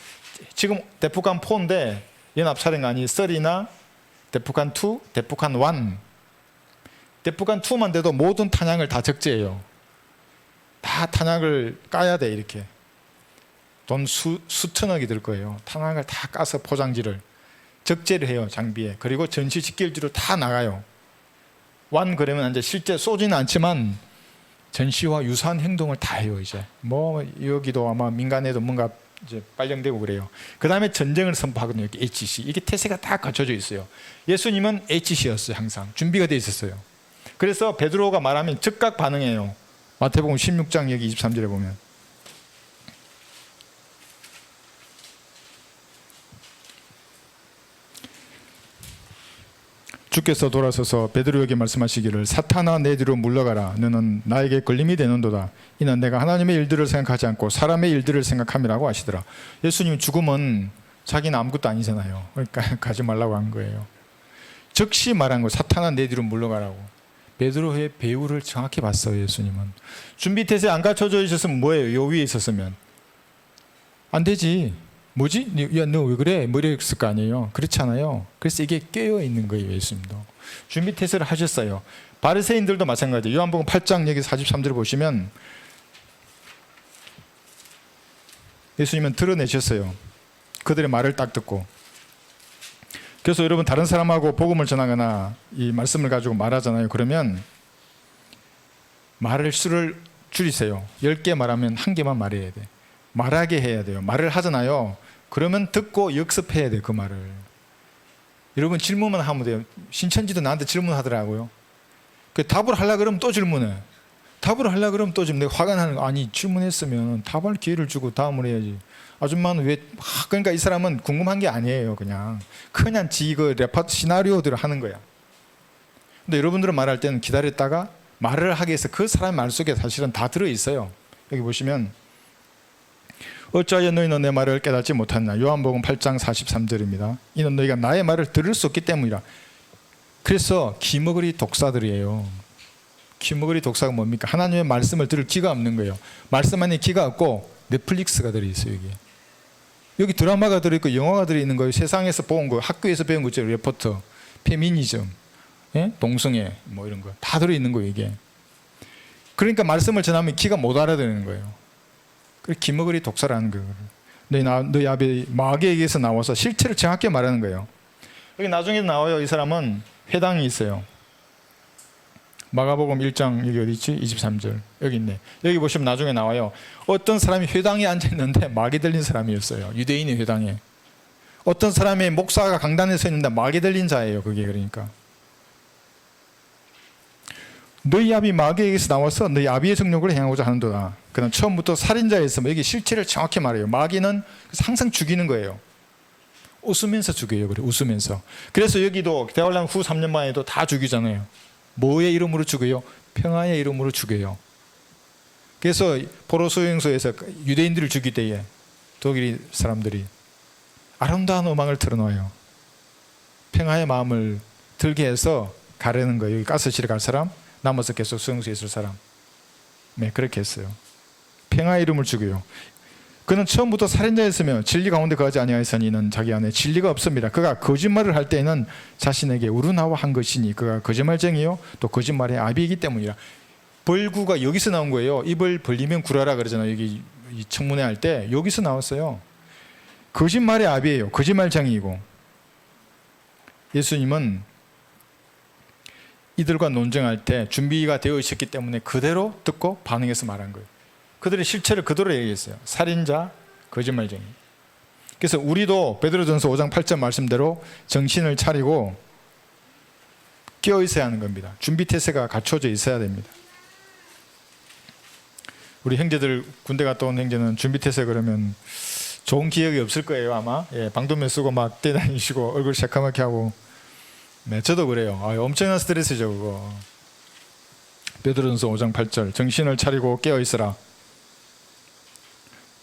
지금 대북한 4인데 연합사령관이 30나 대북한 2, 대북한 1. 대북한 2만 돼도 모든 탄약을 다 적재해요. 다 탄약을 까야 돼 이렇게. 돈 수천억이 들 거예요. 탄약을 다 까서 포장지를 적재를 해요. 장비에. 그리고 전시 직결지로 다 나가요. 1 그러면 이제 실제 쏘지는 않지만 전시와 유사한 행동을 다 해요. 이제 뭐 여기도 아마 민간에도 뭔가 이제 발령되고 그래요. 그 다음에 전쟁을 선포하거든요. HC 이게 태세가 다 갖춰져 있어요. 예수님은 HC였어요. 항상 준비가 돼 있었어요. 그래서 베드로가 말하면 즉각 반응해요. 마태복음 16장 여기 23절에 보면 주께서 돌아서서 베드로에게 말씀하시기를 사탄아 내 뒤로 물러가라. 너는 나에게 걸림이 되는도다. 이는 내가 하나님의 일들을 생각하지 않고 사람의 일들을 생각함이라고 하시더라. 예수님 죽음은 자기는 아무것도 아니잖아요. 그러니까 가지 말라고 한 거예요. 즉시 말한 거예요. 사탄아 내 뒤로 물러가라고. 베드로의 배우를 정확히 봤어요. 예수님은. 준비태세 안 갖춰져 있었으면 뭐예요? 요 위에 있었으면 안 되지. 뭐지? 야, 너 왜 그래? 뭐 이랬을 거 아니에요. 그렇지 않아요. 그래서 이게 깨어 있는 거예요. 예수님도. 준비태세를 하셨어요. 바리새인들도 마찬가지예요. 요한복음 8장 여기 43절 보시면 예수님은 드러내셨어요. 그들의 말을 딱 듣고. 그래서 여러분 다른 사람하고 복음을 전하거나 이 말씀을 가지고 말하잖아요. 그러면 말을 수를 줄이세요. 10개 말하면 1개만 말해야 돼. 말하게 해야 돼요. 말을 하잖아요. 그러면 듣고 역습해야 돼요. 그 말을. 여러분 질문만 하면 돼요. 신천지도 나한테 질문하더라고요. 그 답을 하려고 그러면 또 질문해. 답을 하려고 그러면 또 질문해. 내가 화가 나는 거 아니 질문했으면 답할 기회를 주고 다음을 해야지. 아줌마는 왜 그러니까 이 사람은 궁금한 게 아니에요. 그냥 지 그 레파트 시나리오대로 하는 거야. 근데 여러분들은 말할 때는 기다렸다가 말을 하기 위해서 그 사람의 말 속에 사실은 다 들어있어요. 여기 보시면 어찌하여 너희는 내 말을 깨닫지 못하느냐. 요한복음 8장 43절입니다. 이는 너희가 나의 말을 들을 수 없기 때문이라. 그래서 귀머거리 독사들이에요. 귀머거리 독사가 뭡니까? 하나님의 말씀을 들을 귀가 없는 거예요. 말씀 안에 귀가 없고 넷플릭스가 들어있어요. 여기 드라마가 들어있고 영화가 들어있는 거예요. 세상에서 본 거, 학교에서 배운 거 있죠. 레포터, 페미니즘, 동성애 뭐 이런 거 다 들어있는 거예요. 이게. 그러니까 말씀을 전하면 귀가 못 알아듣는 거예요. 그 귀머거리 독사라는 거예요. 너희 앞에 마귀에게서 나와서 실체를 정확히 말하는 거예요. 여기 나중에 나와요. 이 사람은 회당이 있어요. 마가복음 1장 여기 어디 있지? 23절 여기 있네. 여기 보시면 나중에 나와요. 어떤 사람이 회당에 앉아 있는데 마귀 들린 사람이었어요. 유대인의 회당에. 어떤 사람이 목사가 강단에 서 있는데 마귀 들린 자예요. 그게 그러니까 너희 아비 마귀에게서 나와서 너희 아비의 정욕을 행하고자 하는도다. 그는 처음부터 살인자였으면 여기 실체를 정확히 말해요. 마귀는 항상 죽이는 거예요. 웃으면서 죽여요. 그래 웃으면서. 그래서 여기도 대환란 후 3년 만에도 다 죽이잖아요. 뭐의 이름으로 죽여요? 평화의 이름으로 죽여요. 그래서 포로 수용소에서 유대인들을 죽일 때에 독일 사람들이 아름다운 음악을 틀어놓아요. 평화의 마음을 들게 해서 가려는 거예요. 여기 가스실에 갈 사람, 남아서 계속 수용소에 있을 사람. 네, 그렇게 했어요. 평화의 이름을 죽여요. 그는 처음부터 살인자였으며 진리 가운데 거하지 아니하였으니 이는 자기 안에 진리가 없습니다. 그가 거짓말을 할 때에는 자신에게 우러나와 한 것이니 그가 거짓말쟁이요 또 거짓말의 아비이기 때문이라. 벌구가 여기서 나온 거예요. 입을 벌리면 구라라 그러잖아요. 여기 이 청문회 할 때 여기서 나왔어요. 거짓말의 아비예요. 거짓말쟁이이고. 예수님은 이들과 논쟁할 때 준비가 되어 있었기 때문에 그대로 듣고 반응해서 말한 거예요. 그들의 실체를 그대로 얘기했어요. 살인자, 거짓말쟁이. 그래서 우리도 베드로전서 5장 8절 말씀대로 정신을 차리고 깨어 있어야 하는 겁니다. 준비 태세가 갖춰져 있어야 됩니다. 우리 형제들 군대 갔다 온 형제는 준비 태세 그러면 좋은 기억이 없을 거예요 아마. 예, 방독면 쓰고 막 뛰다니시고 얼굴 새까맣게 하고. 네, 저도 그래요. 엄청난 스트레스죠 그거. 베드로전서 5장 8절 정신을 차리고 깨어 있으라.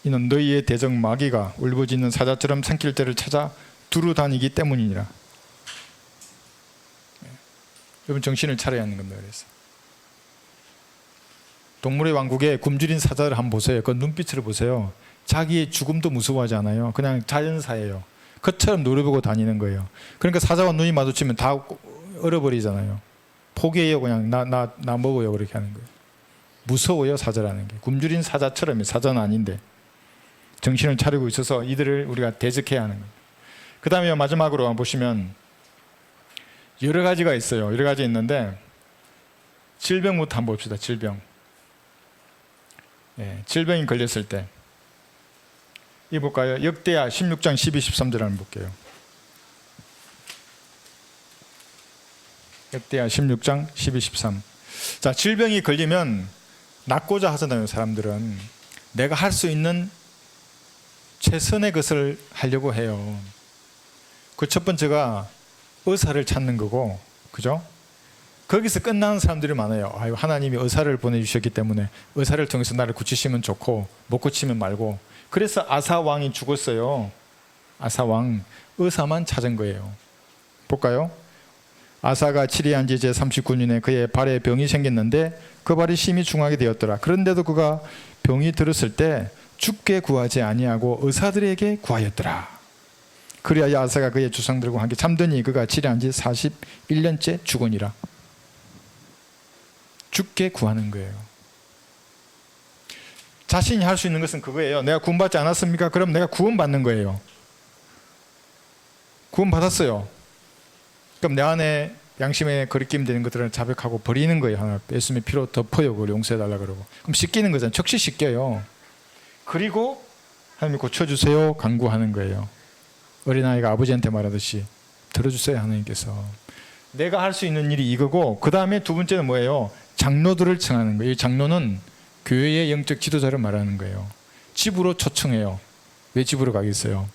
이는 너희의 대적 마귀가 울부짖는 사자처럼 삼킬 때를 찾아 두루 다니기 때문이니라. 여러분 정신을 차려야 하는 겁니다. 그래서 동물의 왕국에 굶주린 사자를 한번 보세요. 그 눈빛을 보세요. 자기의 죽음도 무서워하지 않아요. 그냥 자연사예요. 그처럼 노려보고 다니는 거예요. 그러니까 사자와 눈이 마주치면 다 얼어버리잖아요. 포기해요. 그냥 나 먹어요. 그렇게 하는 거예요. 무서워요 사자라는 게. 굶주린 사자처럼. 사자는 아닌데 정신을 차리고 있어서 이들을 우리가 대적해야 하는 거예요. 그 다음에 마지막으로 보시면 여러 가지가 있어요. 여러 가지 있는데 질병부터 한번 봅시다. 질병. 예, 질병이 걸렸을 때 이 볼까요? 역대하 16장 12, 13절 한번 볼게요. 역대하 16장 12, 13. 자, 질병이 걸리면 낫고자 하잖아요. 사람들은 내가 할 수 있는 최선의 것을 하려고 해요. 그 첫 번째가 의사를 찾는 거고, 그죠? 거기서 끝나는 사람들이 많아요. 아유, 하나님이 의사를 보내주셨기 때문에 의사를 통해서 나를 고치시면 좋고 못 고치면 말고. 그래서 아사 왕이 죽었어요. 아사 왕 의사만 찾은 거예요. 볼까요? 아사가 치리한 지 제 39년에 그의 발에 병이 생겼는데 그 발이 심히 중하게 되었더라. 그런데도 그가 병이 들었을 때 주께 구하지 아니하고 의사들에게 구하였더라. 그리하여 아사가 그의 조상들과 함께 잠드니 그가 치리한 지 41년째 죽으니라. 주께 구하는 거예요. 자신이 할 수 있는 것은 그거예요. 내가 구원받지 않았습니까? 그럼 내가 구원받는 거예요. 구원받았어요. 그럼 내 안에 양심에 거리낌 되는 것들을 자백하고 버리는 거예요. 하나 예수님의 피로 덮어요. 그걸 용서해달라 그러고. 그럼 씻기는 거잖아요. 즉시 씻겨요. 그리고 하나님 고쳐주세요. 간구하는 거예요. 어린아이가 아버지한테 말하듯이 들어주세요. 하나님께서. 내가 할 수 있는 일이 이거고, 그 다음에 두 번째는 뭐예요? 장로들을 청하는 거예요. 이 장로는 교회의 영적 지도자를 말하는 거예요. 집으로 초청해요. 왜 집으로 가겠어요?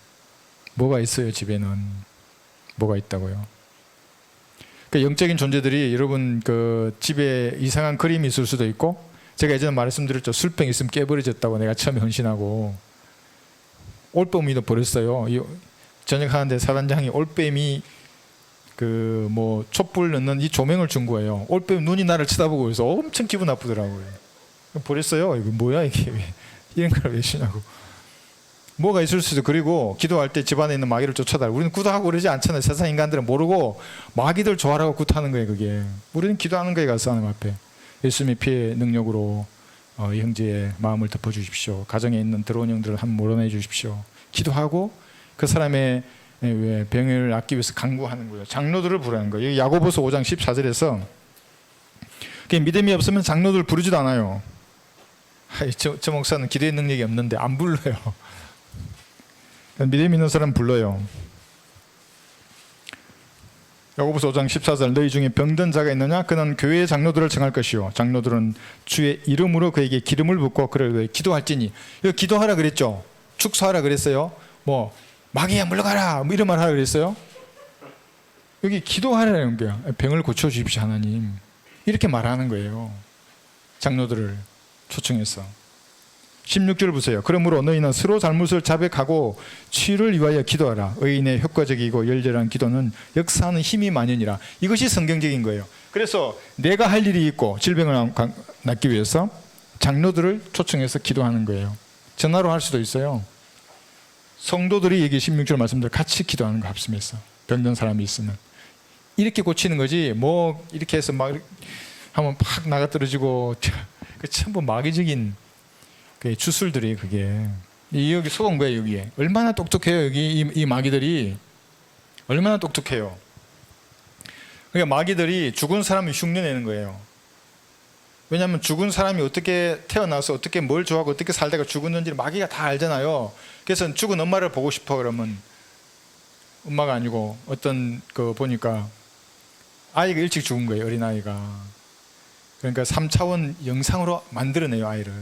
뭐가 있어요? 집에는 뭐가 있다고요? 그러니까 영적인 존재들이 여러분 그 집에 이상한 그림이 있을 수도 있고, 제가 예전에 말씀드렸죠. 술병 있으면 깨버려졌다고 내가 처음에 헌신하고 올빼미도 버렸어요. 저녁하는데 사단장이 올빼미 그 뭐 촛불 넣는 이 조명을 준 거예요. 올빼미 눈이 나를 쳐다보고 있어서 엄청 기분 나쁘더라고요. 버렸어요. 이거 뭐야 이게 이런 걸 왜 주냐고. 뭐가 있을 수도. 그리고 기도할 때 집안에 있는 마귀를 쫓아달라. 우리는 구타하고 그러지 않잖아요. 세상 인간들은 모르고 마귀들 좋아하라고 구타하는 거예요. 그게 우리는 기도하는 거에 가서 하나님 앞에 예수님의 피의 능력으로 이 형제의 마음을 덮어주십시오. 가정에 있는 더러운 영들을 한번 몰아내 주십시오. 기도하고 그 사람의 병을 낫기 위해서 간구하는 거예요. 장로들을 부르는 거예요. 야고보서 5장 14절에서 믿음이 없으면 장로들 부르지도 않아요. 저 목사는 기도의 능력이 없는데 안 불러요. 믿음 있는 사람 불러요. 야고보서 5장 14절 너희 중에 병든 자가 있느냐 그는 교회의 장로들을 청할 것이요 장로들은 주의 이름으로 그에게 기름을 붓고 그를 위해 기도할지니. 이거 기도하라 그랬죠. 축사하라 그랬어요. 뭐 마귀야 물러가라 뭐 이런 말 하라 그랬어요. 여기 기도하라는 거야. 병을 고쳐주십시오 하나님 이렇게 말하는 거예요. 장로들을 초청해서 16절 보세요. 그러므로 너희는 서로 잘못을 자백하고 치유를 위하여 기도하라. 의인의 효과적이고 열렬한 기도는 역사하는 힘이 많으니라. 이것이 성경적인 거예요. 그래서 내가 할 일이 있고 질병을 낫기 위해서 장로들을 초청해서 기도하는 거예요. 전화로 할 수도 있어요. 성도들이 여기 16절 말씀대로 같이 기도하는 거 합심해서 병든 사람이 있으면 이렇게 고치는 거지 뭐 이렇게 해서 막 하면 팍 나가 떨어지고 그 전부 마귀적인 주술들이 그게 여기 속은 거예요. 여기에 얼마나 똑똑해요. 여기 이 마귀들이 얼마나 똑똑해요. 그러니까 마귀들이 죽은 사람을 흉내내는 거예요. 왜냐하면 죽은 사람이 어떻게 태어나서 어떻게 뭘 좋아하고 어떻게 살다가 죽었는지를 마귀가 다 알잖아요. 그래서 죽은 엄마를 보고 싶어 그러면 엄마가 아니고 어떤 거 보니까 아이가 일찍 죽은 거예요. 어린아이가. 그러니까 3차원 영상으로 만들어내요. 아이를.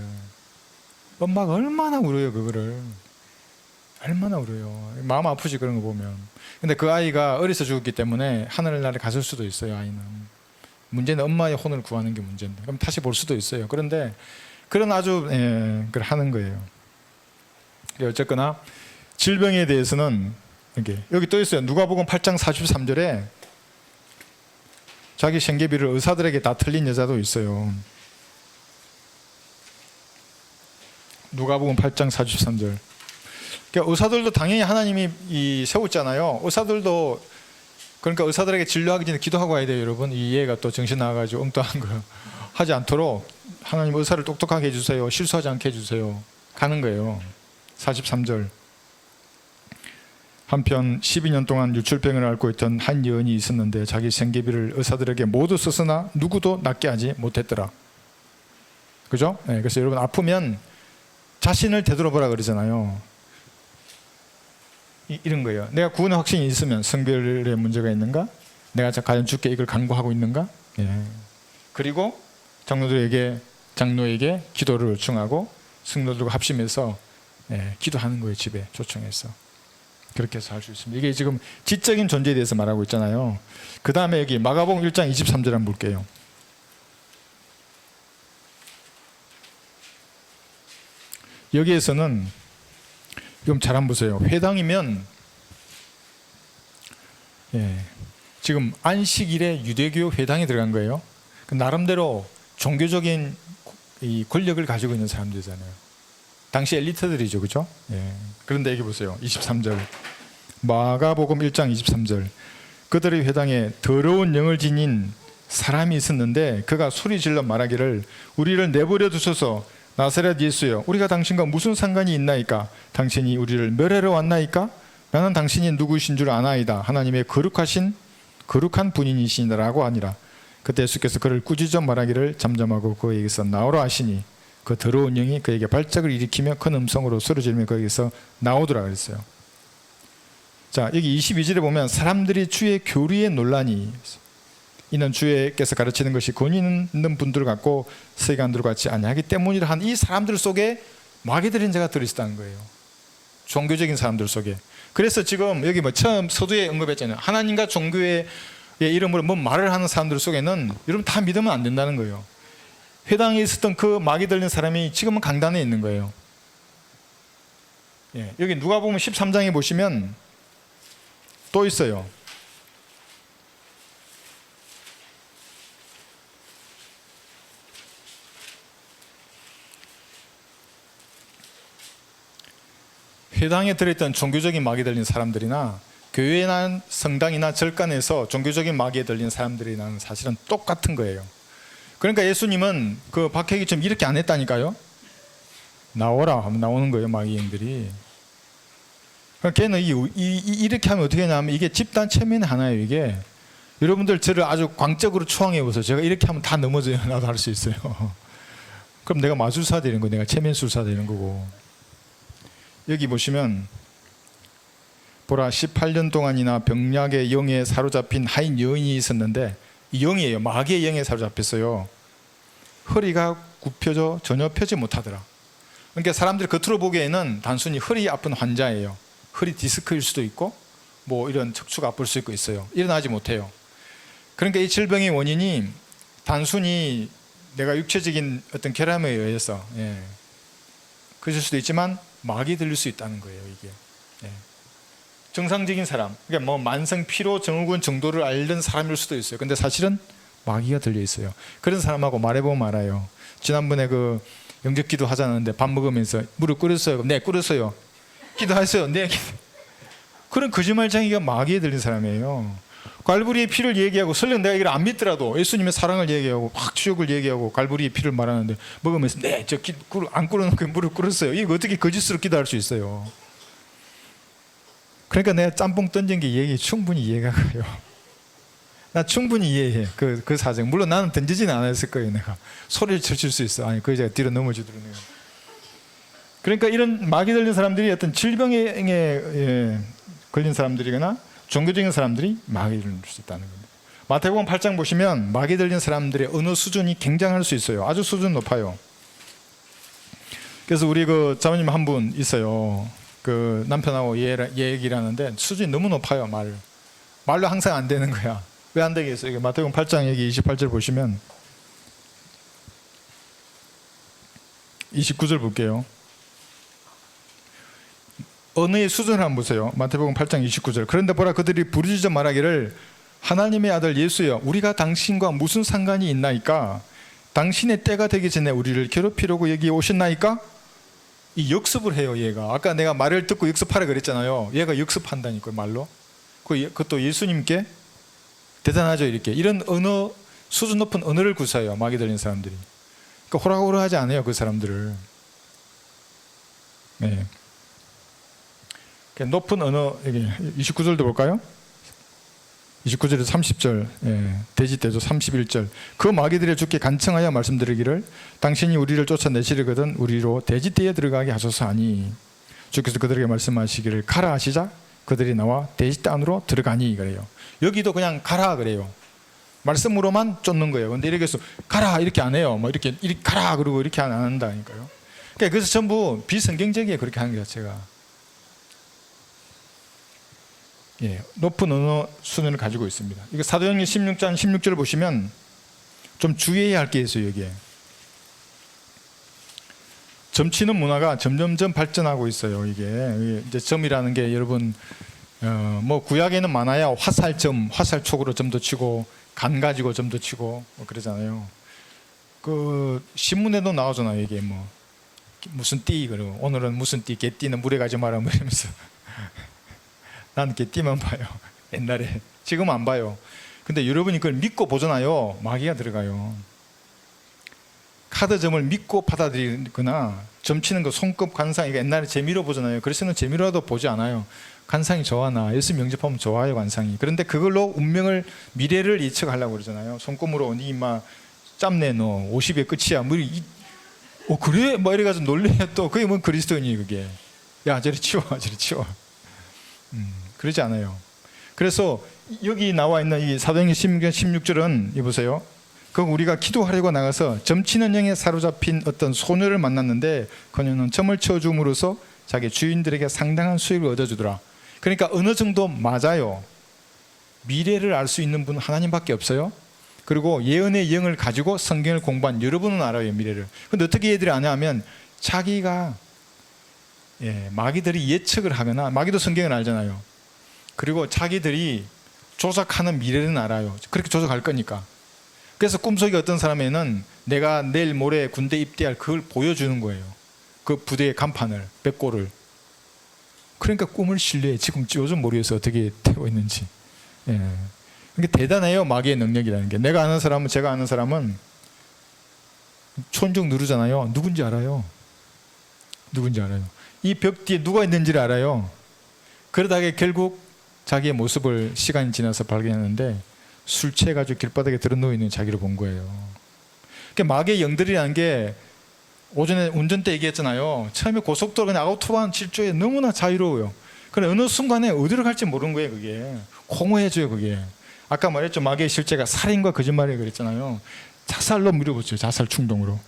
엄마가 얼마나 울어요. 그거를 얼마나 울어요. 마음 아프지 그런 거 보면. 근데 그 아이가 어려서 죽었기 때문에 하늘나라에 갔을 수도 있어요. 아이는. 문제는 엄마의 혼을 구하는 게 문제인데 그럼 다시 볼 수도 있어요. 그런데 그런 아주 그걸 하는 거예요. 어쨌거나 질병에 대해서는 이렇게 여기 또 있어요. 누가복음 8장 43절에 자기 생계비를 의사들에게 다 틀린 여자도 있어요. 누가복음 8장 43절. 그러니까 의사들도 당연히 하나님이 세웠잖아요. 의사들도 그러니까 의사들에게 진료하기 전에 기도하고 와야 돼요. 여러분 이 얘가 또 정신 나가지고 엉뚱한 거 하지 않도록 하나님 의사를 똑똑하게 해주세요. 실수하지 않게 해주세요. 가는 거예요. 43절. 한편 12년 동안 유출병을 앓고 있던 한 여인이 있었는데 자기 생계비를 의사들에게 모두 썼으나 누구도 낫게 하지 못했더라. 그죠? 네, 그래서 여러분 아프면 자신을 되돌아보라 그러잖아요. 이런 거예요. 내가 구원의 확신이 있으면 성별의 문제가 있는가? 내가 과연 주께 이걸 간구하고 있는가? 예. 그리고 장로에게 기도를 요청하고 성도들과 합심해서 기도하는 거예요. 집에 초청해서. 그렇게 해서 할 수 있습니다. 이게 지금 지적인 존재에 대해서 말하고 있잖아요. 그 다음에 여기 마가복음 1장 23절 한번 볼게요. 여기에서는 좀 잘 한번 보세요. 회당이면 지금 안식일에 유대교 회당에 들어간 거예요. 나름대로 종교적인 이 권력을 가지고 있는 사람들이잖아요. 당시 엘리트들이죠. 그죠? 그런데 여기 보세요. 23절. 마가복음 1장 23절. 그들의 회당에 더러운 영을 지닌 사람이 있었는데 그가 소리질러 말하기를 우리를 내버려 두소서. 나사렛 예수여 우리가 당신과 무슨 상관이 있나이까? 당신이 우리를 멸하러 왔나이까? 나는 당신이 누구신 줄 아나이다. 하나님의 거룩한 분이시니라고 하니라. 그때 예수께서 그를 꾸짖어 말하기를 잠잠하고 그에게서 나오라 하시니 그 더러운 영이 그에게 발작을 일으키며 큰 음성으로 소리지르며 그에게서 나오더라 그랬어요. 자, 여기 22절에 보면 사람들이 주의 교리에 논란이 이는 주께서 가르치는 것이 권위 있는 분들 같고 서기관들 같지 아니하기 때문이라 한 이 사람들 속에 마귀들인 자가 들어있다는 거예요. 종교적인 사람들 속에. 그래서 지금 여기 처음 서두에 언급했잖아요. 하나님과 종교의 이름으로 뭐 말을 하는 사람들 속에는 여러분 다 믿으면 안 된다는 거예요. 회당에 있었던 그 마귀 들린 사람이 지금은 강단에 있는 거예요. 여기 누가복음 13장에 보시면 또 있어요. 회당에 들어있던 종교적인 마귀에 들린 사람들이나 교회나 성당이나 절간에서 종교적인 마귀에 들린 사람들이랑 사실은 똑같은 거예요. 그러니까 예수님은 그 박해기처럼 이렇게 안 했다니까요. 나오라 하면 나오는 거예요. 마귀인들이. 걔는 이렇게 하면 어떻게 하냐면 이게 집단 체면 하나예요. 이게 여러분들 저를 아주 광적으로 초항해 보세요. 제가 이렇게 하면 다 넘어져요. 나도 할 수 있어요. 그럼 내가 마술사 되는 거, 내가 체면술사 되는 거고. 여기 보시면 보라 18년 동안이나 병약의 영에 사로잡힌 하인 여인이 있었는데, 이 영이에요. 마귀의 영에 사로잡혔어요. 허리가 굽혀져 전혀 펴지 못하더라. 그러니까 사람들이 겉으로 보기에는 단순히 허리 아픈 환자예요. 허리 디스크일 수도 있고 뭐 이런 척추가 아플 수 있고 있어요. 일어나지 못해요. 그러니까 이 질병의 원인이 단순히 내가 육체적인 어떤 결함에 의해서 그럴 수도 있지만 마귀 들릴 수 있다는 거예요. 이게 정상적인 사람, 그러니까 뭐 만성 피로 증후군 정도를 앓는 사람일 수도 있어요. 근데 사실은 마귀가 들려 있어요. 그런 사람하고 말해보면 알아요. 지난번에 그 영접기도 하자는데 밥 먹으면서 물을 끓였어요. 네, 끓였어요. 기도했어요. 네. 그런 거짓말쟁이가 마귀에 들린 사람이에요. 갈보리의 피를 얘기하고, 설령 내가 이걸 안 믿더라도 예수님의 사랑을 얘기하고 확 추억을 얘기하고 갈보리의 피를 말하는데 먹으면서 네, 저 안 끓여놓고 물을 끓였어요. 이거 어떻게 거짓으로 기도할 수 있어요? 그러니까 내가 짬뽕 던진 게 얘기 충분히 이해가 가요. 나 충분히 이해해. 그 사정. 물론 나는 던지지는 않았을 거예요. 내가 소리를 칠 수 있어. 아니, 그 제가 뒤로 넘어지더라고요. 그러니까 이런 마귀 들린 사람들이 어떤 질병에 걸린 사람들이거나 종교적인 사람들이 마귀 들릴 수 있다는 겁니다. 마태복음 8장 보시면 마귀 들린 사람들의 언어 수준이 굉장할 수 있어요. 아주 수준 높아요. 그래서 우리 그 자매님 한 분 있어요. 그 남편하고 얘기를 하는데 수준이 너무 높아요. 말로 항상 안 되는 거야. 왜 안 되겠어요? 이게 마태복음 8장 여기 28절 보시면 29절 볼게요. 언어의 수준을 한번 보세요. 마태복음 8장 29절. 그런데 보라, 그들이 부르짖어 말하기를 하나님의 아들 예수여, 우리가 당신과 무슨 상관이 있나이까? 당신의 때가 되기 전에 우리를 괴롭히려고 여기 오셨나이까? 이 역습을 해요. 얘가 아까 내가 말을 듣고 역습하라 그랬잖아요. 얘가 역습한다니까요. 말로. 그것도 예수님께. 대단하죠. 이런 언어, 수준 높은 언어를 구사해요. 마귀 들린 사람들이. 그러니까 호락호락하지 않아요. 그 사람들을. 네. 높은 언어, 여기 29절도 볼까요? 29절에서 30절, 대지대조 31절. 그 마귀들의 주께 간청하여 말씀드리기를 당신이 우리를 쫓아내시려거든 우리로 대지대에 들어가게 하소서 하니, 주께서 그들에게 말씀하시기를 가라 하시자 그들이 나와 대지대 안으로 들어가니 그래요. 여기도 그냥 가라 그래요. 말씀으로만 쫓는 거예요. 근데 이렇게 해서 가라 이렇게 안 해요. 뭐 이렇게 가라 그러고 이렇게 안 한다니까요. 그러니까 그래서 전부 비성경적이에요. 그렇게 하는 것 자체가. 높은 언어 수준을 가지고 있습니다. 이거 사도행전 16장 16절 보시면 좀 주의해야 할 게 있어요. 여기에 점치는 문화가 점점점 발전하고 있어요. 이게 이제 점이라는 게 여러분 뭐 구약에는 많아야 화살점, 화살촉으로 점도 치고 간 가지고 점도 치고 뭐 그러잖아요. 그 신문에도 나오잖아요. 이게 뭐 무슨 띠 그러고 오늘은 무슨 띠, 개띠는 물에 가지 마라 뭐 이러면서. 난 개띠만 봐요. 옛날에. 지금 안 봐요. 근데 여러분이 그걸 믿고 보잖아요. 마귀가 들어가요. 카드점을 믿고 받아들이거나 점치는 거 손끝 관상, 이거 옛날에 재미로 보잖아요. 그래서는 재미로라도 보지 않아요. 관상이 좋아나 예수 명접하면 좋아요. 관상이. 그런데 그걸로 운명을, 미래를 예측하려고 그러잖아요. 손금으로 니 막 짬내 너 50에 끝이야. 뭐 그래? 뭐 이래가지고 놀래요. 또 그게 뭔 그리스도인이 그게. 야 저리 치워, 저리 치워. 그러지 않아요. 그래서 여기 나와 있는 이 사도행전 16절은 보세요. 그 우리가 기도하려고 나가서 점치는 영에 사로잡힌 어떤 소녀를 만났는데 그녀는 점을 쳐줌으로써 자기 주인들에게 상당한 수익을 얻어주더라. 그러니까 어느 정도 맞아요. 미래를 알 수 있는 분은 하나님밖에 없어요. 그리고 예언의 영을 가지고 성경을 공부한 여러분은 알아요. 미래를. 근데 어떻게 얘들이 아냐 하면 자기가 마귀들이 예측을 하거나, 마귀도 성경을 알잖아요. 그리고 자기들이 조작하는 미래는 알아요. 그렇게 조작할 거니까. 그래서 꿈속에 어떤 사람에는 내가 내일 모레 군대 입대할 그걸 보여주는 거예요. 그 부대의 간판을, 벽골을. 그러니까 꿈을 신뢰해. 지금 요즘 모르겠어요. 어떻게 되고 있는지. 그러니까 대단해요. 마귀의 능력이라는 게. 제가 아는 사람은 촌적 누르잖아요. 누군지 알아요. 이 벽 뒤에 누가 있는지를 알아요. 그러다가 결국 자기의 모습을 시간이 지나서 발견했는데 술 취해가지고 길바닥에 들어 누워 있는 자기를 본 거예요. 그러니까 마귀의 영들이라는 게 오전에 운전대 얘기했잖아요. 처음에 고속도로 그냥 아우토반 질주에 너무나 자유로워요. 그런데 어느 순간에 어디로 갈지 모르는 거예요. 그게 공허해져요. 그게 아까 말했죠. 마귀의 실제가 살인과 거짓말이라고 그랬잖아요. 자살로 밀어붙여요. 자살 충동으로.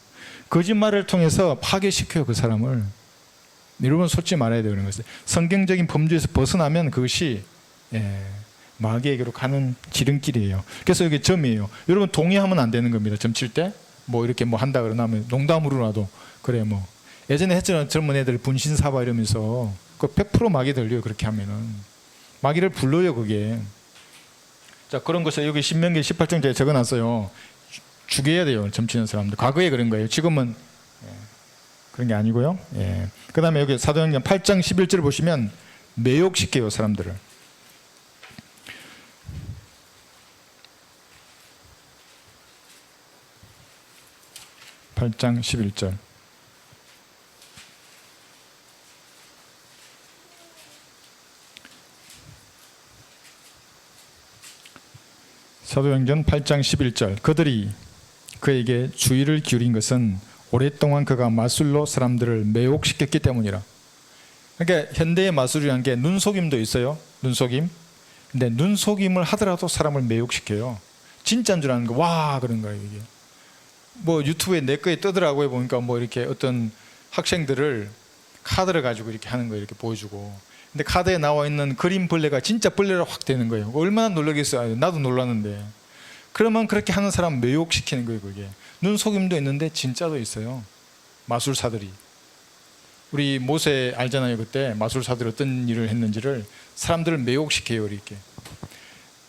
거짓말을 통해서 파괴시켜요. 그 사람을. 여러분 솔직히 말해야 돼요. 그런 것을. 성경적인 범주에서 벗어나면 그것이 마귀에게로 가는 지름길이에요. 그래서 이게 점이에요. 여러분 동의하면 안 되는 겁니다. 점 칠 때 뭐 이렇게 뭐 한다 그러면 농담으로라도 그래 뭐 예전에 했잖아요. 젊은 애들 분신사바 이러면서 그 100% 마귀 들려요. 그렇게 하면은 마귀를 불러요. 그게. 자, 그런 것을 여기 신명기 18장에 적어놨어요. 죽여야 돼요. 점치는 사람들. 과거에 그런 거예요. 지금은 그런 게 아니고요. 그 다음에 여기 사도행전 8장 11절을 보시면 매혹시켜요. 사람들을. (8장 11절) 사도행전 8장 11절 그들이 그에게 주의를 기울인 것은 오랫동안 그가 마술로 사람들을 매혹시켰기 때문이라. 그러니까 현대의 마술이라는 게 눈속임도 있어요. 눈속임. 근데 눈속임을 하더라도 사람을 매혹시켜요. 진짜인 줄 아는 거 와 그런 거예요. 이게 뭐 유튜브에 내 거에 뜨더라고요. 보니까 뭐 이렇게 어떤 학생들을 카드를 가지고 이렇게 하는 거 이렇게 보여주고, 근데 카드에 나와 있는 그림 벌레가 진짜 벌레로 확 되는 거예요. 얼마나 놀라겠어요. 나도 놀랐는데. 그러면 그렇게 하는 사람 매혹시키는 거예요. 그게 눈속임도 있는데 진짜도 있어요. 마술사들이. 우리 모세 알잖아요. 그때 마술사들이 어떤 일을 했는지를. 사람들을 매혹시켜요. 이렇게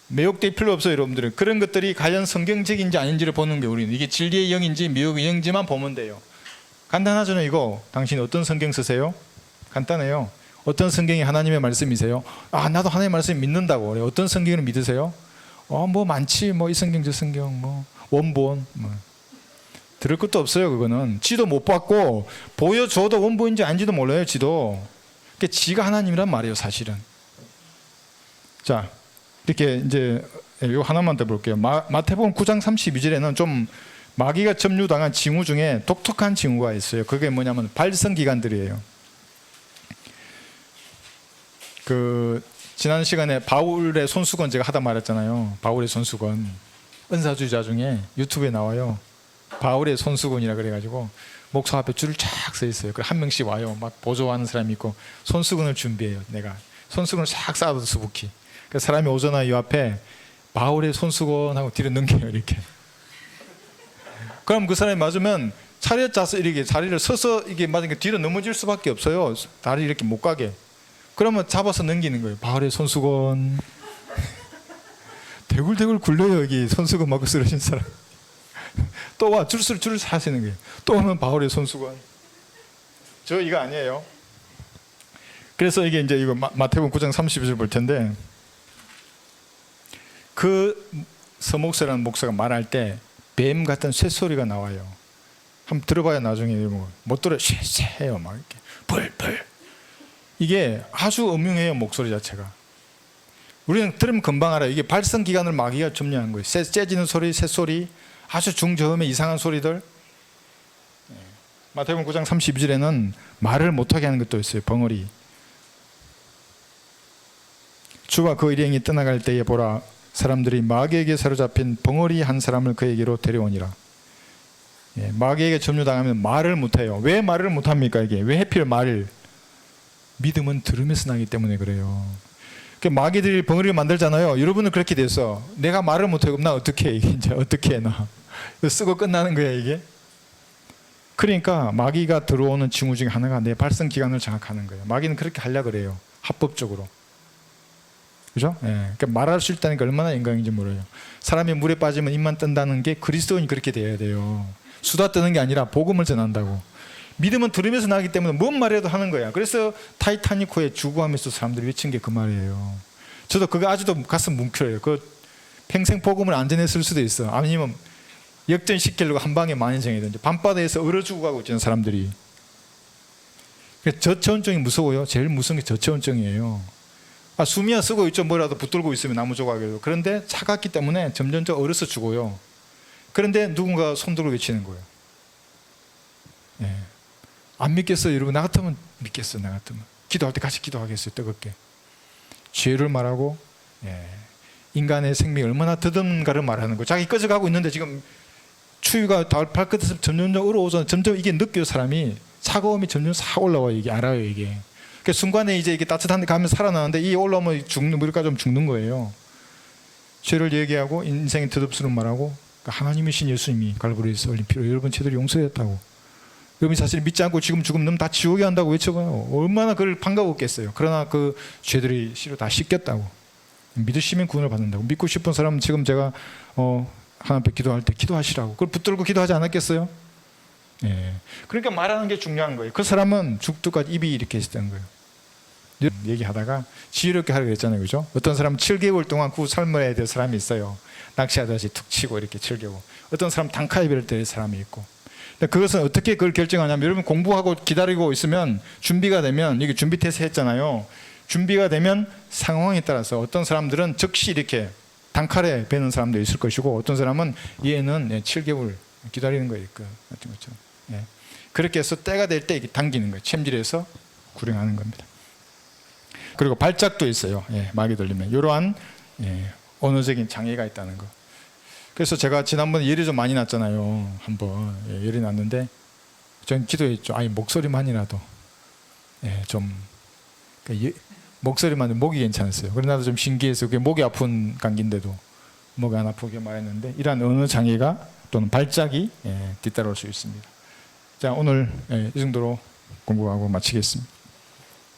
매혹될 필요 없어요. 여러분들은 그런 것들이 과연 성경적인지 아닌지를 보는 게 우리는 이게 진리의 영인지 미혹의 영인지만 보면 돼요. 간단하잖아요. 이거 당신 어떤 성경 쓰세요? 간단해요. 어떤 성경이 하나님의 말씀이세요? 아 나도 하나님의 말씀 믿는다고 그래요. 어떤 성경을 믿으세요? 뭐 많지 뭐 이 성경 저 성경 뭐 원본 뭐. 들을 것도 없어요. 그거는 지도 못 받고 보여줘도 원본인지 아닌지도 몰라요. 지도. 그러니까 지가 하나님이란 말이에요. 사실은. 자 이렇게 이제 이거 하나만 더 볼게요. 마태복음 9장 32절에는 좀 마귀가 점유당한 징후 중에 독특한 징후가 있어요. 그게 뭐냐면 발성기관들이에요. 그 지난 시간에 바울의 손수건 제가 하다 말했잖아요. 바울의 손수건 은사주의자 중에 유튜브에 나와요. 바울의 손수건이라 그래가지고 목사 앞에 줄을 쫙 서 있어요. 그 한 명씩 와요. 막 보조하는 사람이 있고 손수건을 준비해요. 내가 손수건을 싹 쌓아도 수북히. 그 사람이 오잖아. 이 앞에 바울의 손수건 하고 뒤로 넘겨요. 이렇게. 그럼 그 사람이 맞으면 차렷 자서 이렇게 자리를 서서 이게 맞으니까 뒤로 넘어질 수밖에 없어요. 다리 이렇게 못 가게. 그러면 잡아서 넘기는 거예요. 바울의 손수건. 대굴대굴 굴려요. 여기 손수건 맞고 쓰러진 사람. 또 와 줄을 사시는 거예요. 또 오면 바울의 손수건. 저 이거 아니에요. 그래서 이게 이제 이거 마태복음 9장 32절 볼 텐데, 그 서목사라는 목사가 말할 때 뱀 같은 쇳소리가 나와요. 한번 들어봐야 나중에 못 들어요. 쉐쉐해요. 막 이렇게 벌벌. 이게 아주 음흉해요. 목소리 자체가. 우리는 들으면 금방 알아요. 이게 발성기관을 마귀가 점령한 거예요. 째지는 소리, 쇳소리, 아주 중저음의 이상한 소리들. 마태복음 9장 32절에는 말을 못하게 하는 것도 있어요. 벙어리. 주와 그 일행이 떠나갈 때에 보라, 사람들이 마귀에게 사로잡힌 벙어리 한 사람을 그에게로 데려오니라. 마귀에게 점유당하면 말을 못해요. 왜 말을 못합니까? 이게 왜 하필 말을? 믿음은 들으면서 나기 때문에 그래요. 마귀들이 벙어리를 만들잖아요. 여러분은 그렇게 됐어. 내가 말을 못해. 그럼 나 어떻게 해? 이게 이제 어떻게 해? 나 쓰고 끝나는 거야 이게. 그러니까 마귀가 들어오는 징후 중에 하나가 내 발성 기관을 장악하는 거예요. 마귀는 그렇게 하려고 그래요. 합법적으로. 그죠? 그러니까 말할 수 있다는 게 얼마나 영광인지 몰라요. 사람이 물에 빠지면 입만 뜬다는 게 그리스도인이 그렇게 돼야 돼요. 수다 뜨는 게 아니라 복음을 전한다고. 믿음은 들으면서 나기 때문에 뭔 말이라도 하는 거야. 그래서 타이타닉호에 주구하면서 사람들이 외친 게 그 말이에요. 저도 그거 아직도 가슴 뭉클해요. 그 평생 복음을 안 전했을 수도 있어. 아니면 역전시키려고 한 방에 많이 정해든지 밤바다에서 얼어 죽어가고 있는 사람들이. 저체온증이 무서워요. 제일 무서운 게 저체온증이에요. 숨이야 쓰고 있죠. 뭐라도 붙들고 있으면 나무 조각에도. 그런데 차갑기 때문에 점점점 얼어서 죽어요. 그런데 누군가 손들고 외치는 거예요. 예. 안 믿겠어요. 여러분, 나 같으면 믿겠어요. 나 같으면 기도할 때 같이 기도하겠어요. 뜨겁게. 죄를 말하고, 인간의 생명이 얼마나 더듬가를 말하는 거예요. 자기 꺼져가고 있는데 지금 추위가 발끝에서 점점 얼어오서 점점 이게 느껴요. 사람이 차가움이 점점 싹 올라와요. 이게 알아요. 이게. 그 순간에 이제 이게 따뜻한 데 가면 살아나는데 이 올라오면 죽는, 물까지 좀 죽는 거예요. 죄를 얘기하고 인생의 더듭스러운 말하고, 하나님의 신 예수님이 갈보리에서 흘린 피로 여러분 죄들이 용서했다고. 여러분이 사실 믿지 않고 지금 죽으면 다 지옥에 한다고 외쳐봐요. 얼마나 그걸 반가웠겠어요. 그러나 그 죄들이 실로 다 씻겼다고. 믿으시면 구원을 받는다고. 믿고 싶은 사람은 지금 제가 하나님 앞에 기도할 때 기도하시라고. 그걸 붙들고 기도하지 않았겠어요? 예. 그러니까 말하는 게 중요한 거예요. 그 사람은 죽도까지 입이 이렇게 있었다는 거예요. 얘기하다가 지혜롭게 하라고 했잖아요. 그죠? 어떤 사람은 7개월 동안 그 삶을 해야 될 사람이 있어요. 낚시하듯이 툭 치고 이렇게 7개월. 어떤 사람은 단칼에 베를 될 사람이 있고. 그것은 어떻게 그걸 결정하냐면, 여러분 공부하고 기다리고 있으면 준비가 되면, 이게 준비 테스트 했잖아요. 준비가 되면 상황에 따라서 어떤 사람들은 즉시 이렇게 단칼에 베는 사람도 있을 것이고, 어떤 사람은 얘는 7개월 기다리는 거예요. 같은 것처럼. 예. 그렇게 해서 때가 될 때 당기는 거예요. 챔질해서 구령하는 겁니다. 그리고 발작도 있어요. 막이 들리면 이러한 언어적인 장애가 있다는 거. 그래서 제가 지난번에 열이 좀 많이 났잖아요. 한번 열이 났는데 전 기도했죠. 아니 목소리만이라도 좀 목소리만, 목이 괜찮았어요. 그래서 나도 좀 신기해서, 그게 목이 아픈 감기인데도 목이 안 아프게 말했는데, 이러한 언어 장애가 또는 발작이 뒤따라올 수 있습니다. 자, 오늘 이 정도로 공부하고 마치겠습니다.